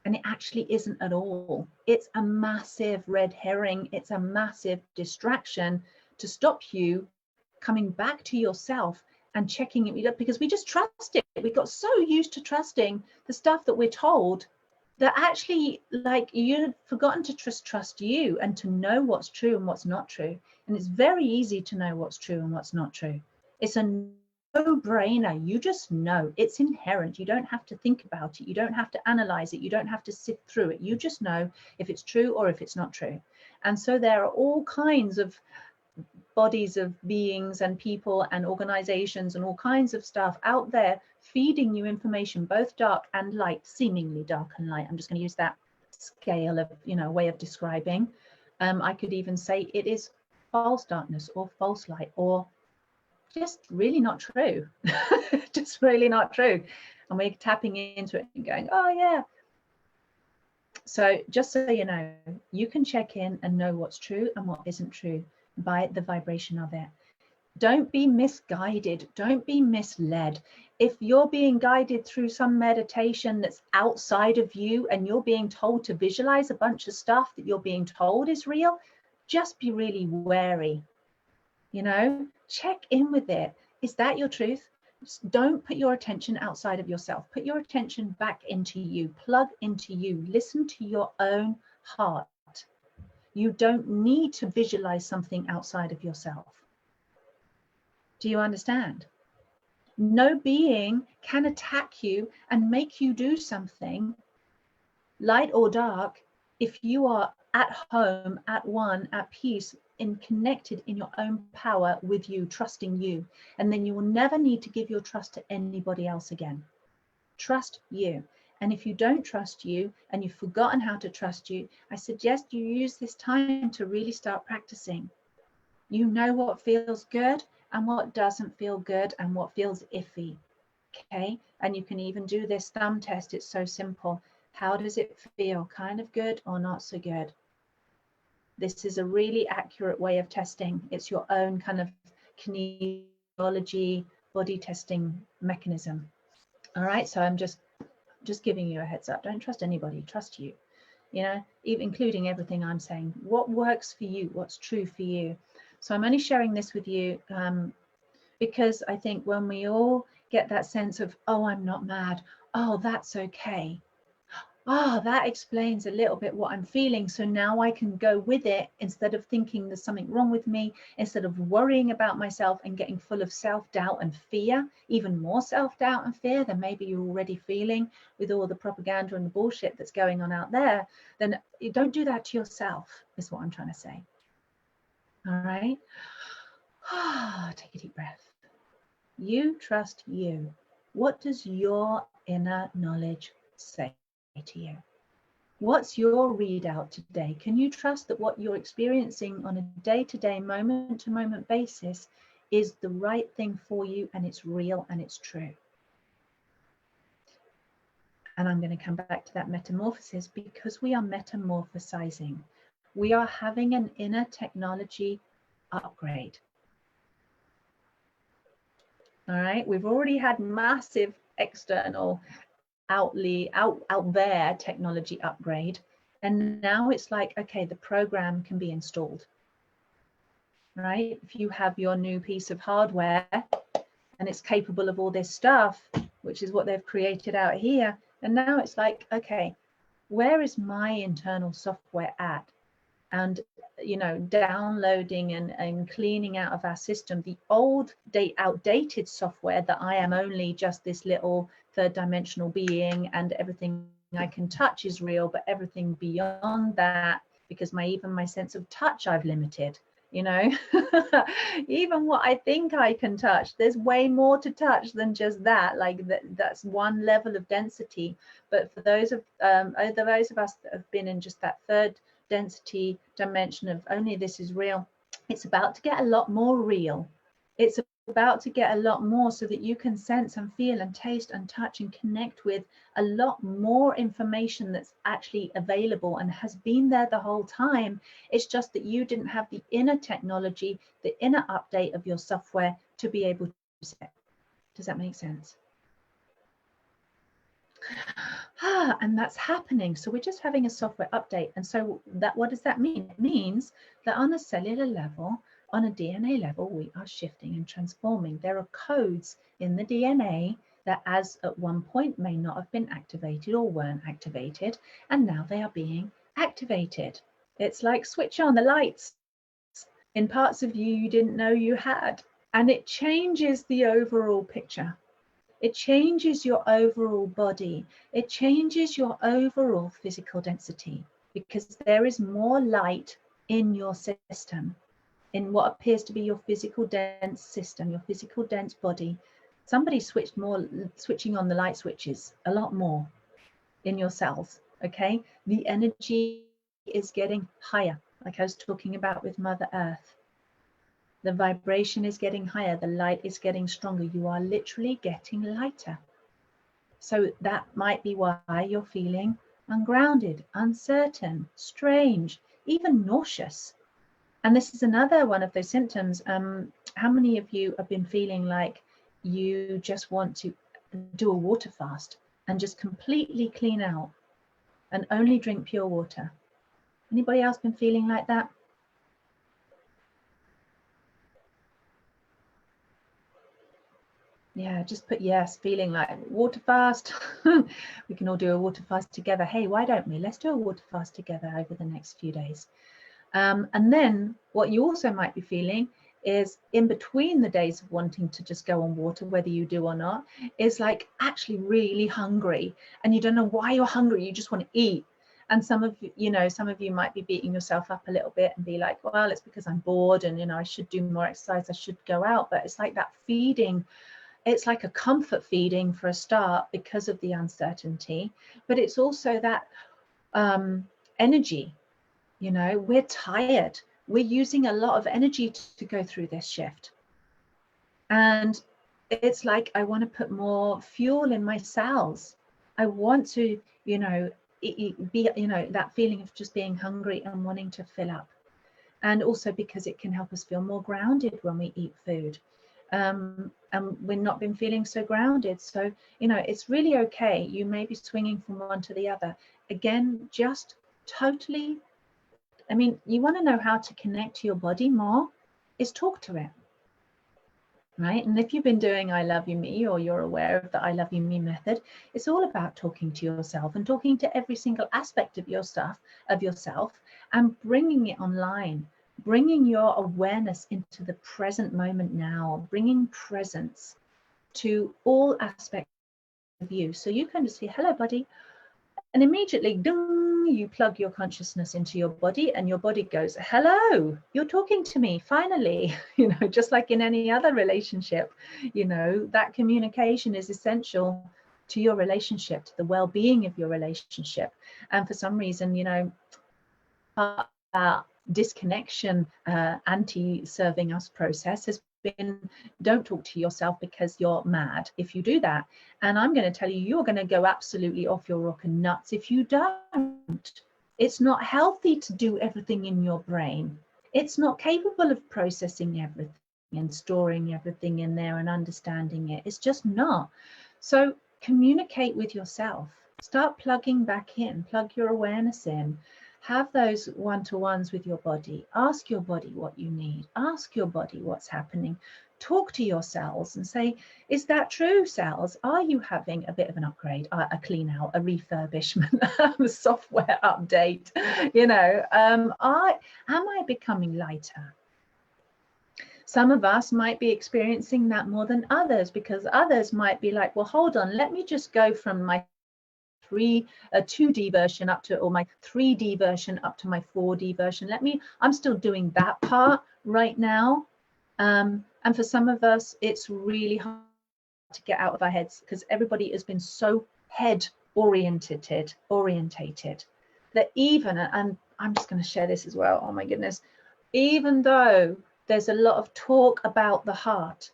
and it actually isn't at all. It's a massive red herring. It's a massive distraction to stop you coming back to yourself and checking it, because we just trust it. We got so used to trusting the stuff that we're told that actually, like, you've forgotten to trust you and to know what's true and what's not true. And it's very easy to know what's true and what's not true. It's a no-brainer. You just know. It's inherent. You don't have to think about it. You don't have to analyze it. You don't have to sift through it. You just know if it's true or if it's not true. And so there are all kinds of bodies of beings and people and organizations and all kinds of stuff out there feeding you information, both dark and light, seemingly dark and light. I'm just going to use that scale of, you know, way of describing. I could even say it is false darkness or false light, or just really not true. Just really not true. And we're tapping into it and going, oh yeah. So just so you know, you can check in and know what's true and what isn't true by the vibration of it. Don't be misguided. Don't be misled. If you're being guided through some meditation that's outside of you and you're being told to visualize a bunch of stuff that you're being told is real, just be really wary. You know, check in with it. Is that your truth? Don't put your attention outside of yourself. Put your attention back into you. Plug into you. Listen to your own heart. You don't need to visualize something outside of yourself. Do you understand? No being can attack you and make you do something, light or dark, if you are at home, at one, at peace, connected in your own power with you, trusting you. And then you will never need to give your trust to anybody else again. Trust you. And if you don't trust you and you've forgotten how to trust you, I suggest you use this time to really start practicing. You know what feels good and what doesn't feel good and what feels iffy. Okay. And you can even do this thumb test. It's so simple. How does it feel? Kind of good or not so good? This is a really accurate way of testing. It's your own kind of kinesiology body testing mechanism. All right. So I'm just giving you a heads up. Don't trust anybody, trust you, you know, even including everything I'm saying. What works for you, what's true for you. So I'm only sharing this with you because I think when we all get that sense of, oh, I'm not mad, oh, that's okay, oh, that explains a little bit what I'm feeling, so now I can go with it instead of thinking there's something wrong with me, instead of worrying about myself and getting full of self-doubt and fear, even more self-doubt and fear than maybe you're already feeling with all the propaganda and the bullshit that's going on out there. Then you don't do that to yourself, is what I'm trying to say. All right. Take a deep breath. You trust you. What does your inner knowledge say to you? What's your readout today? Can you trust that what you're experiencing on a day-to-day, moment-to-moment basis is the right thing for you, and it's real and it's true? And I'm going to come back to that metamorphosis, because we are metamorphosizing. We are having an inner technology upgrade. All right, we've already had massive external out there technology upgrade, and now it's like, okay, the program can be installed, right? If you have your new piece of hardware and it's capable of all this stuff, which is what they've created out here, and now it's like, okay, where is my internal software at? And, you know, downloading and cleaning out of our system the old, outdated software that I am only just this little third dimensional being, and everything I can touch is real, but everything beyond that, because even my sense of touch I've limited, you know. Even what I think I can touch, there's way more to touch than just that. Like that's one level of density. But for those of us that have been in just that third density dimension of only this is real, it's about to get a lot more real. It's about to get a lot more, so that you can sense and feel and taste and touch and connect with a lot more information that's actually available and has been there the whole time. It's just that you didn't have the inner technology, the inner update of your software to be able to use it. Does that make sense? And that's happening. So we're just having a software update. And so that, what does that mean? It means that on a cellular level, on a DNA level, we are shifting and transforming. There are codes in the DNA that as at one point may not have been activated or weren't activated, and now they are being activated. It's like switch on the lights in parts of you didn't know you had, and it changes the overall picture. It changes your overall body. It changes your overall physical density, because there is more light in your system, in what appears to be your physical dense system, your physical dense body. Somebody switching on the light switches a lot more in your cells, okay? The energy is getting higher, like I was talking about with Mother Earth. The vibration is getting higher, the light is getting stronger. You are literally getting lighter. So that might be why you're feeling ungrounded, uncertain, strange, even nauseous. And this is another one of those symptoms. How many of you have been feeling like you just want to do a water fast and just completely clean out and only drink pure water? Anybody else been feeling like that? Yeah, just put yes, feeling like water fast. We can all do a water fast together. Hey, why don't we? Let's do a water fast together over the next few days. And then what you also might be feeling is, in between the days of wanting to just go on water, whether you do or not, is like actually really hungry, and you don't know why you're hungry. You just want to eat. And some of you might be beating yourself up a little bit and be like, well, it's because I'm bored and I should do more exercise, I should go out. But it's like that feeding, it's like a comfort feeding for a start because of the uncertainty, but it's also that energy. We're tired, we're using a lot of energy to go through this shift, and it's like, I want to put more fuel in my cells. I want to be that feeling of just being hungry and wanting to fill up. And also because it can help us feel more grounded when we eat food, and we've not been feeling so grounded. So it's really okay, you may be swinging from one to the other. Again, just totally, you want to know how to connect to your body more, is talk to it, right? And if you've been doing I Love You Me, or you're aware of the I Love You Me method, it's all about talking to yourself and talking to every single aspect of yourself, and bringing it online, bringing your awareness into the present moment now, bringing presence to all aspects of you. So you can just say, hello, buddy. And immediately, ding, you plug your consciousness into your body, and your body goes, hello, you're talking to me, finally. Just like in any other relationship, that communication is essential to your relationship, to the well-being of your relationship. And for some reason, disconnection anti-serving us process has been, don't talk to yourself because you're mad if you do that. And I'm going to tell you, you're going to go absolutely off your rocker nuts if you don't. It's not healthy to do everything in your brain. It's not capable of processing everything and storing everything in there and understanding it. It's just not. So communicate with yourself. Start plugging back in, plug your awareness in. Have those one-to-ones with your body. Ask your body what you need. Ask your body what's happening. Talk to your cells and say, is that true, cells? Are you having a bit of an upgrade, a clean out, a refurbishment, a software update? Am I becoming lighter? Some of us might be experiencing that more than others, because others might be like, well, hold on, let me just go from my 2D version up to, or my 3D version up to my 4D version. I'm still doing that part right now. And for some of us, it's really hard to get out of our heads, because everybody has been so head orientated that even, and I'm just going to share this as well, oh my goodness, even though there's a lot of talk about the heart,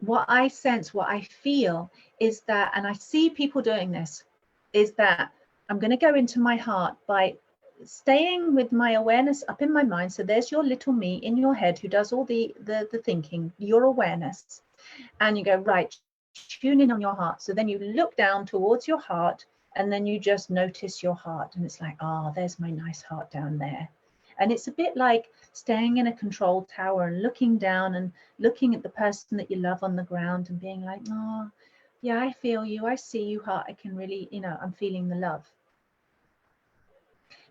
what I sense, what I feel is that, and I see people doing this, is that I'm going to go into my heart by staying with my awareness up in my mind. So there's your little me in your head who does all the thinking, your awareness, and you go, right, tune in on your heart. So then you look down towards your heart, and then you just notice your heart, and it's like, there's my nice heart down there. And it's a bit like staying in a control tower and looking down and looking at the person that you love on the ground and being like, oh yeah, I feel you, I see you, heart, I can really, I'm feeling the love.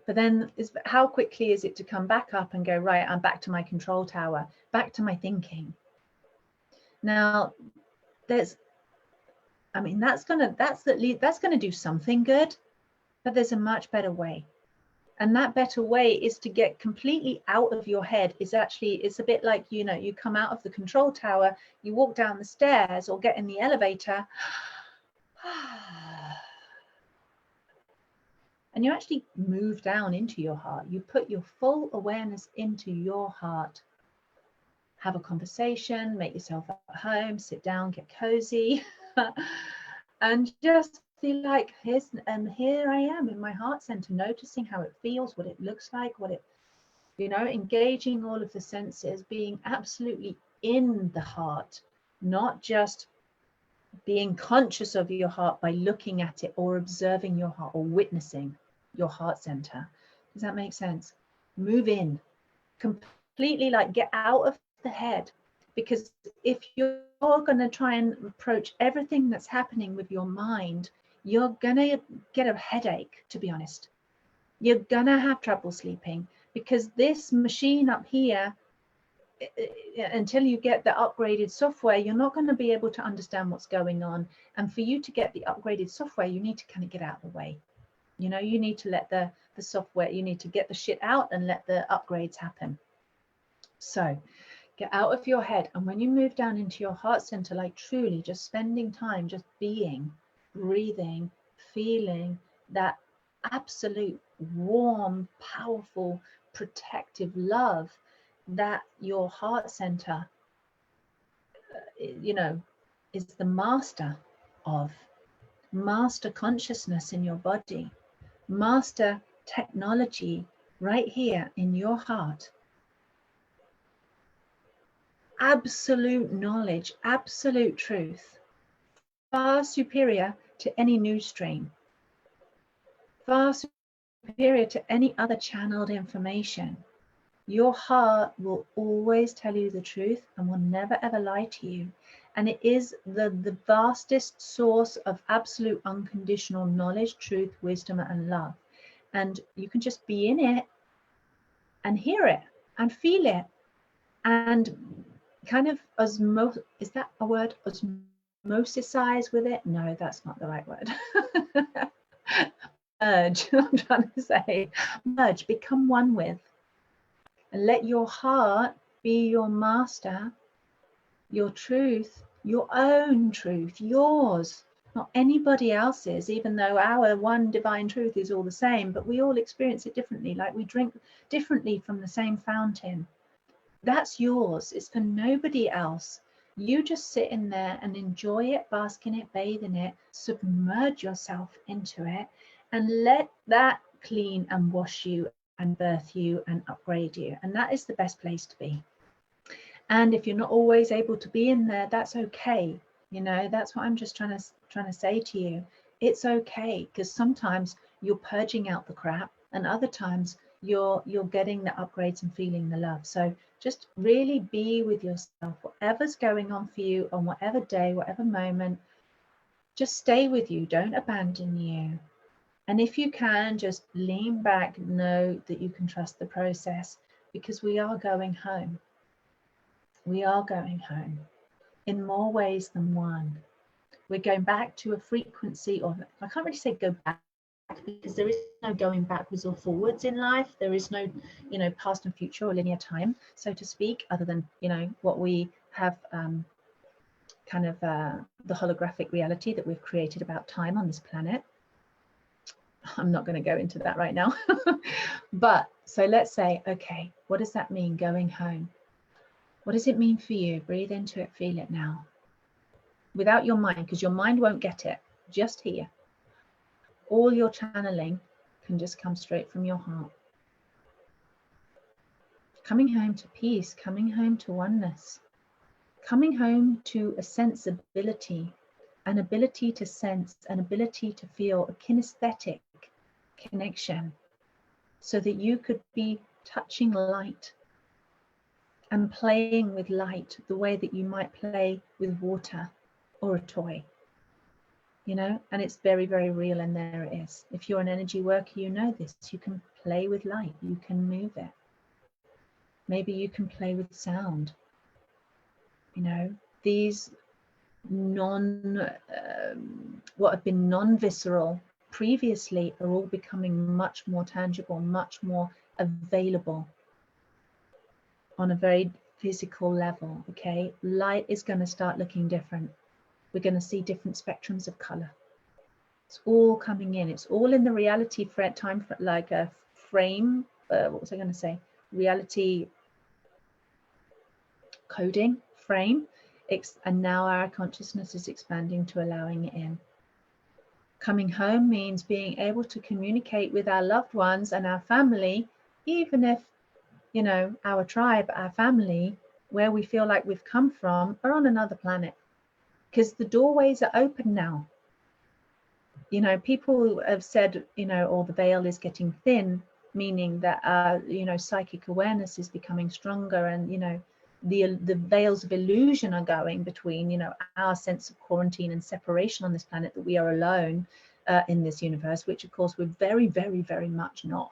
But then how quickly is it to come back up and go, right, I'm back to my control tower, back to my thinking. Now that's gonna do something good, but there's a much better way. And that better way is to get completely out of your head. It's a bit like, you come out of the control tower, you walk down the stairs or get in the elevator, and you actually move down into your heart. You put your full awareness into your heart. Have a conversation, make yourself at home, sit down, get cozy, and just be like, here I am in my heart center, noticing how it feels, what it looks like, engaging all of the senses, being absolutely in the heart, not just being conscious of your heart by looking at it or observing your heart or witnessing your heart center. Does that make sense? Move in completely, like get out of the head, because if you're going to try and approach everything that's happening with your mind, you're gonna get a headache, to be honest. You're gonna have trouble sleeping, because this machine up here, until you get the upgraded software, you're not going to be able to understand what's going on. And for you to get the upgraded software, you need to kind of get out of the way. You need to let the the software, you need to get the shit out and let the upgrades happen. So get out of your head, and when you move down into your heart center, like truly just spending time just being, breathing, feeling that absolute warm, powerful, protective love that your heart center, you know, is the master of. Master consciousness in your body, master technology right here in your heart. Absolute knowledge, absolute truth, far superior to any news stream, far superior to any other channeled information. Your heart will always tell you the truth and will never ever lie to you. And it is the vastest source of absolute unconditional knowledge, truth, wisdom, and love. And you can just be in it and hear it and feel it and kind of is that a word? Osmosisize with it? No, that's not the right word. Merge, I'm trying to say. Merge, become one with. And let your heart be your master, your truth, your own truth, yours, not anybody else's, even though our one divine truth is all the same, but we all experience it differently, like we drink differently from the same fountain. That's yours. It's for nobody else. You just sit in there and enjoy it, bask in it, bathe in it, submerge yourself into it, and let that clean and wash you and birth you and upgrade you. And that is the best place to be. And if you're not always able to be in there, that's okay. You know, that's what I'm just trying to say to you. It's okay, because sometimes you're purging out the crap, and other times you're getting the upgrades and feeling the love. So just really be with yourself, whatever's going on for you on whatever day, whatever moment, just stay with you, don't abandon you. And if you can, just lean back, know that you can trust the process, because we are going home. We are going home in more ways than one. We're going back to a frequency of, I can't really say go back, because there is no going backwards or forwards in life. There is no, you know, past and future or linear time, so to speak, other than, you know, what we have kind of the holographic reality that we've created about time on this planet. I'm not going to go into that right now. But so let's say, okay, what does that mean, going home? What does it mean for you? Breathe into it, feel it now. Without your mind, because your mind won't get it, just here. All your channeling can just come straight from your heart. Coming home to peace, coming home to oneness, coming home to a sensibility, an ability to sense, an ability to feel, a kinesthetic connection, so that you could be touching light and playing with light the way that you might play with water or a toy, you know, and it's very, very real, and there it is. If you're an energy worker, you know this. You can play with light, you can move it. Maybe you can play with sound. You know, these what have been non-visceral previously are all becoming much more tangible, much more available on a very physical level. Okay, light is going to start looking different. We're going to see different spectrums of color. It's all coming in. It's all in the reality time, like a frame. What was I going to say? Reality coding frame. And now our consciousness is expanding to allowing it in. Coming home means being able to communicate with our loved ones and our family, even if, you know, our tribe, our family, where we feel like we've come from, are on another planet, because the doorways are open now. You know, people have said, you know, or the veil is getting thin, meaning that, you know, psychic awareness is becoming stronger, and, you know, the veils of illusion are going between, you know, our sense of quarantine and separation on this planet, that we are alone in this universe, which of course we're very, very, very much not.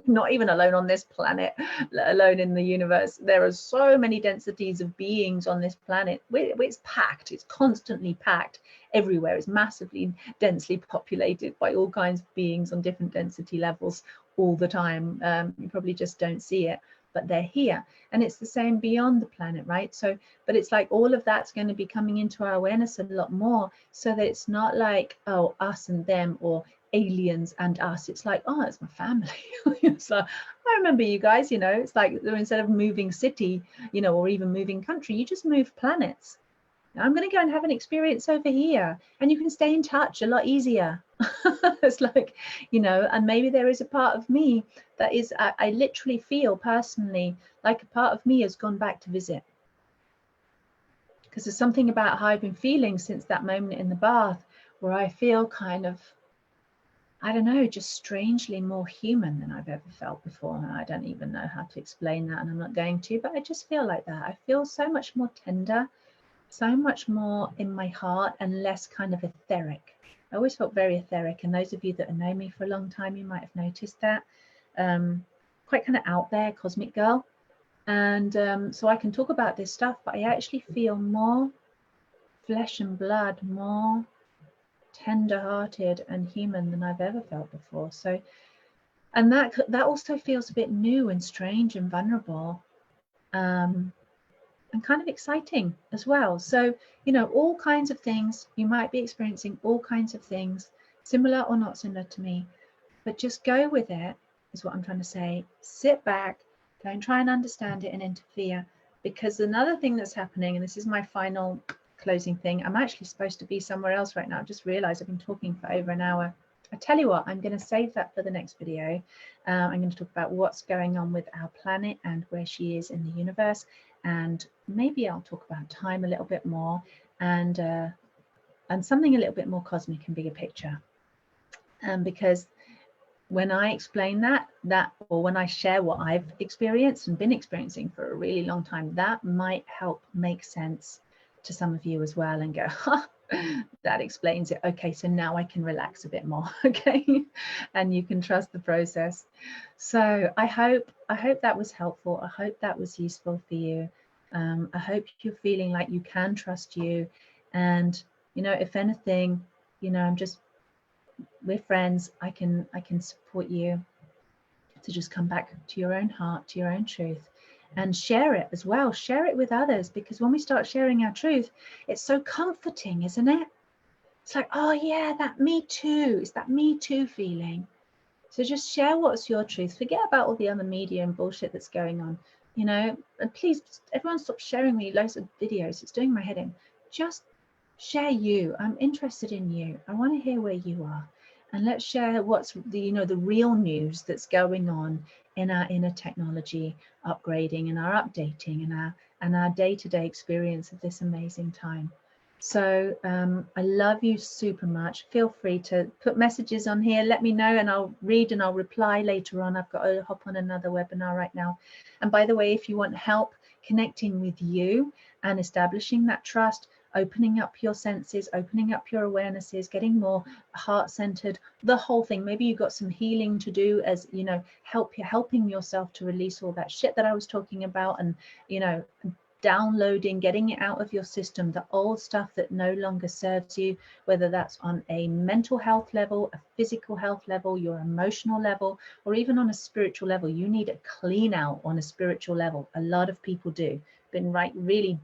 Not even alone on this planet, let alone in the universe. There are so many densities of beings on this planet. It's packed, it's constantly packed everywhere. It's massively densely populated by all kinds of beings on different density levels, all the time. You probably just don't see it, but they're here. And it's the same beyond the planet, right? So, but it's like all of that's going to be coming into our awareness a lot more, so that it's not like, oh, us and them, or aliens and us. It's like, oh, it's my family. It's like, I remember you guys, you know. It's like, instead of moving city, you know, or even moving country, you just move planets. I'm going to go and have an experience over here, and you can stay in touch a lot easier. It's like, you know, and maybe there is a part of me that is, I literally feel personally like a part of me has gone back to visit, because there's something about how I've been feeling since that moment in the bath, where I feel kind of, I don't know, just strangely more human than I've ever felt before. And I don't even know how to explain that, and I'm not going to, but I just feel like that. I feel so much more tender, so much more in my heart, and less kind of etheric. I always felt very etheric, and those of you that have known me for a long time, you might have noticed that. Quite kind of out there, cosmic girl. And so I can talk about this stuff, but I actually feel more flesh and blood, more tender-hearted and human than I've ever felt before. So, and that also feels a bit new and strange and vulnerable. And kind of exciting as well. So, you know, all kinds of things, you might be experiencing all kinds of things, similar or not similar to me, but just go with it, is what I'm trying to say. Sit back, don't try and understand it and interfere, because another thing that's happening, and this is my final closing thing, I'm actually supposed to be somewhere else right now. I just realized I've been talking for over an hour. I tell you what, I'm going to save that for the next video. I'm going to talk about what's going on with our planet and where she is in the universe, and maybe I'll talk about time a little bit more, and something a little bit more cosmic and bigger picture. Because when I explain that, or when I share what I've experienced and been experiencing for a really long time, that might help make sense to some of you as well, and go, huh, that explains it. Okay, so now I can relax a bit more. Okay, and you can trust the process. So I hope that was helpful. I hope that was useful for you. I hope you're feeling like you can trust you, and you know, if anything, you know, we're friends. I can support you to just come back to your own heart, to your own truth, and share it as well. Share it with others, because when we start sharing our truth, it's so comforting, isn't it? It's like, oh yeah, that me too. It's that me too feeling. So just share what's your truth. Forget about all the other media and bullshit that's going on, you know. And please, everyone stop sharing me loads of videos. It's doing my head in. Just share you. I'm interested in you. I want to hear where you are. And let's share what's the, you know, the real news that's going on in our inner technology upgrading and our updating and our day-to-day experience of this amazing time. So I love you super much. Feel free to put messages on here. Let me know, and I'll read and I'll reply later on. I've got to hop on another webinar right now. And by the way, if you want help connecting with you and establishing that trust, opening up your senses, opening up your awarenesses, getting more heart-centered, the whole thing. Maybe you've got some healing to do, as you know, helping yourself to release all that shit that I was talking about, and you know, downloading, getting it out of your system, the old stuff that no longer serves you, whether that's on a mental health level, a physical health level, your emotional level, or even on a spiritual level. You need a clean out on a spiritual level. A lot of people do. Been really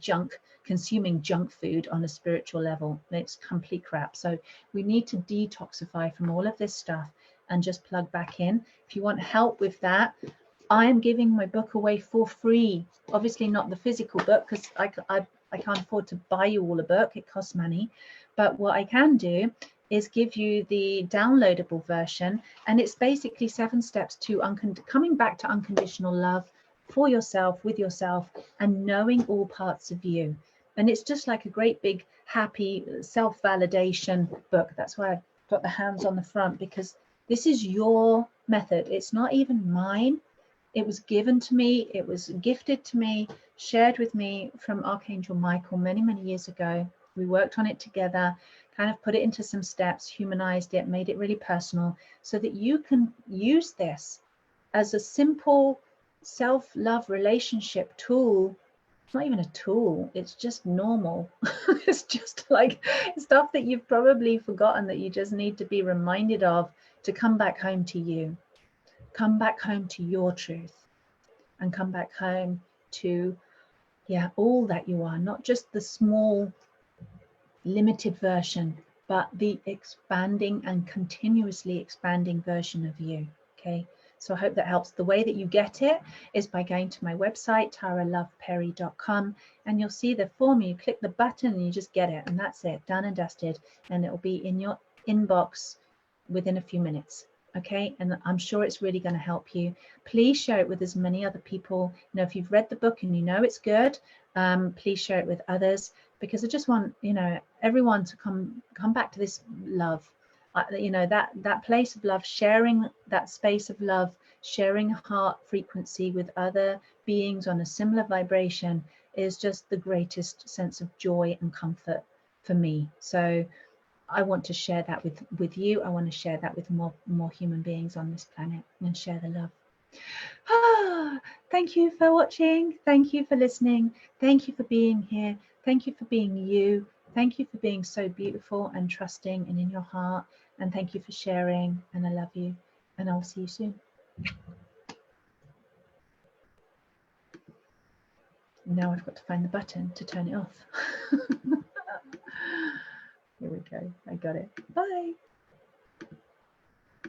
consuming junk food on a spiritual level. It's complete crap. So we need to detoxify from all of this stuff and just plug back in. If you want help with that, I am giving my book away for free. Obviously not the physical book, because I can't afford to buy you all a book. It costs money. But what I can do is give you the downloadable version. And it's basically 7 steps to coming back to unconditional love for yourself, with yourself, and knowing all parts of you. And it's just like a great big happy self-validation book. That's why I've got the hands on the front, because this is your method. It's not even mine. It was given to me, it was gifted to me, shared with me from Archangel Michael many, many years ago. We worked on it together, kind of put it into some steps, humanized it, made it really personal, so that you can use this as a simple self-love relationship tool. It's not even a tool, it's just normal. It's just like stuff that you've probably forgotten, that you just need to be reminded of to come back home to you. come back home to your truth, and come back home to, yeah, all that you are, not just the small limited version, but the expanding and continuously expanding version of you. Okay, so I hope that helps. The way that you get it is by going to my website, taraloveperry.com, and you'll see the form. You click the button and you just get it, and that's it, done and dusted, and it will be in your inbox within a few minutes. Okay, and I'm sure it's really going to help you. Please share it with as many other people. You know, if you've read the book and you know it's good, please share it with others, because I just want, you know, everyone to come back to this love, you know, that place of love, sharing that space of love, sharing heart frequency with other beings on a similar vibration is just the greatest sense of joy and comfort for me. So I want to share that with you. I want to share that with more human beings on this planet, and share the love. Thank you for watching. Thank you for listening. Thank you for being here. Thank you for being you. Thank you for being so beautiful and trusting and in your heart. And thank you for sharing. And I love you. And I'll see you soon. Now I've got to find the button to turn it off. Here we go. I got it. Bye.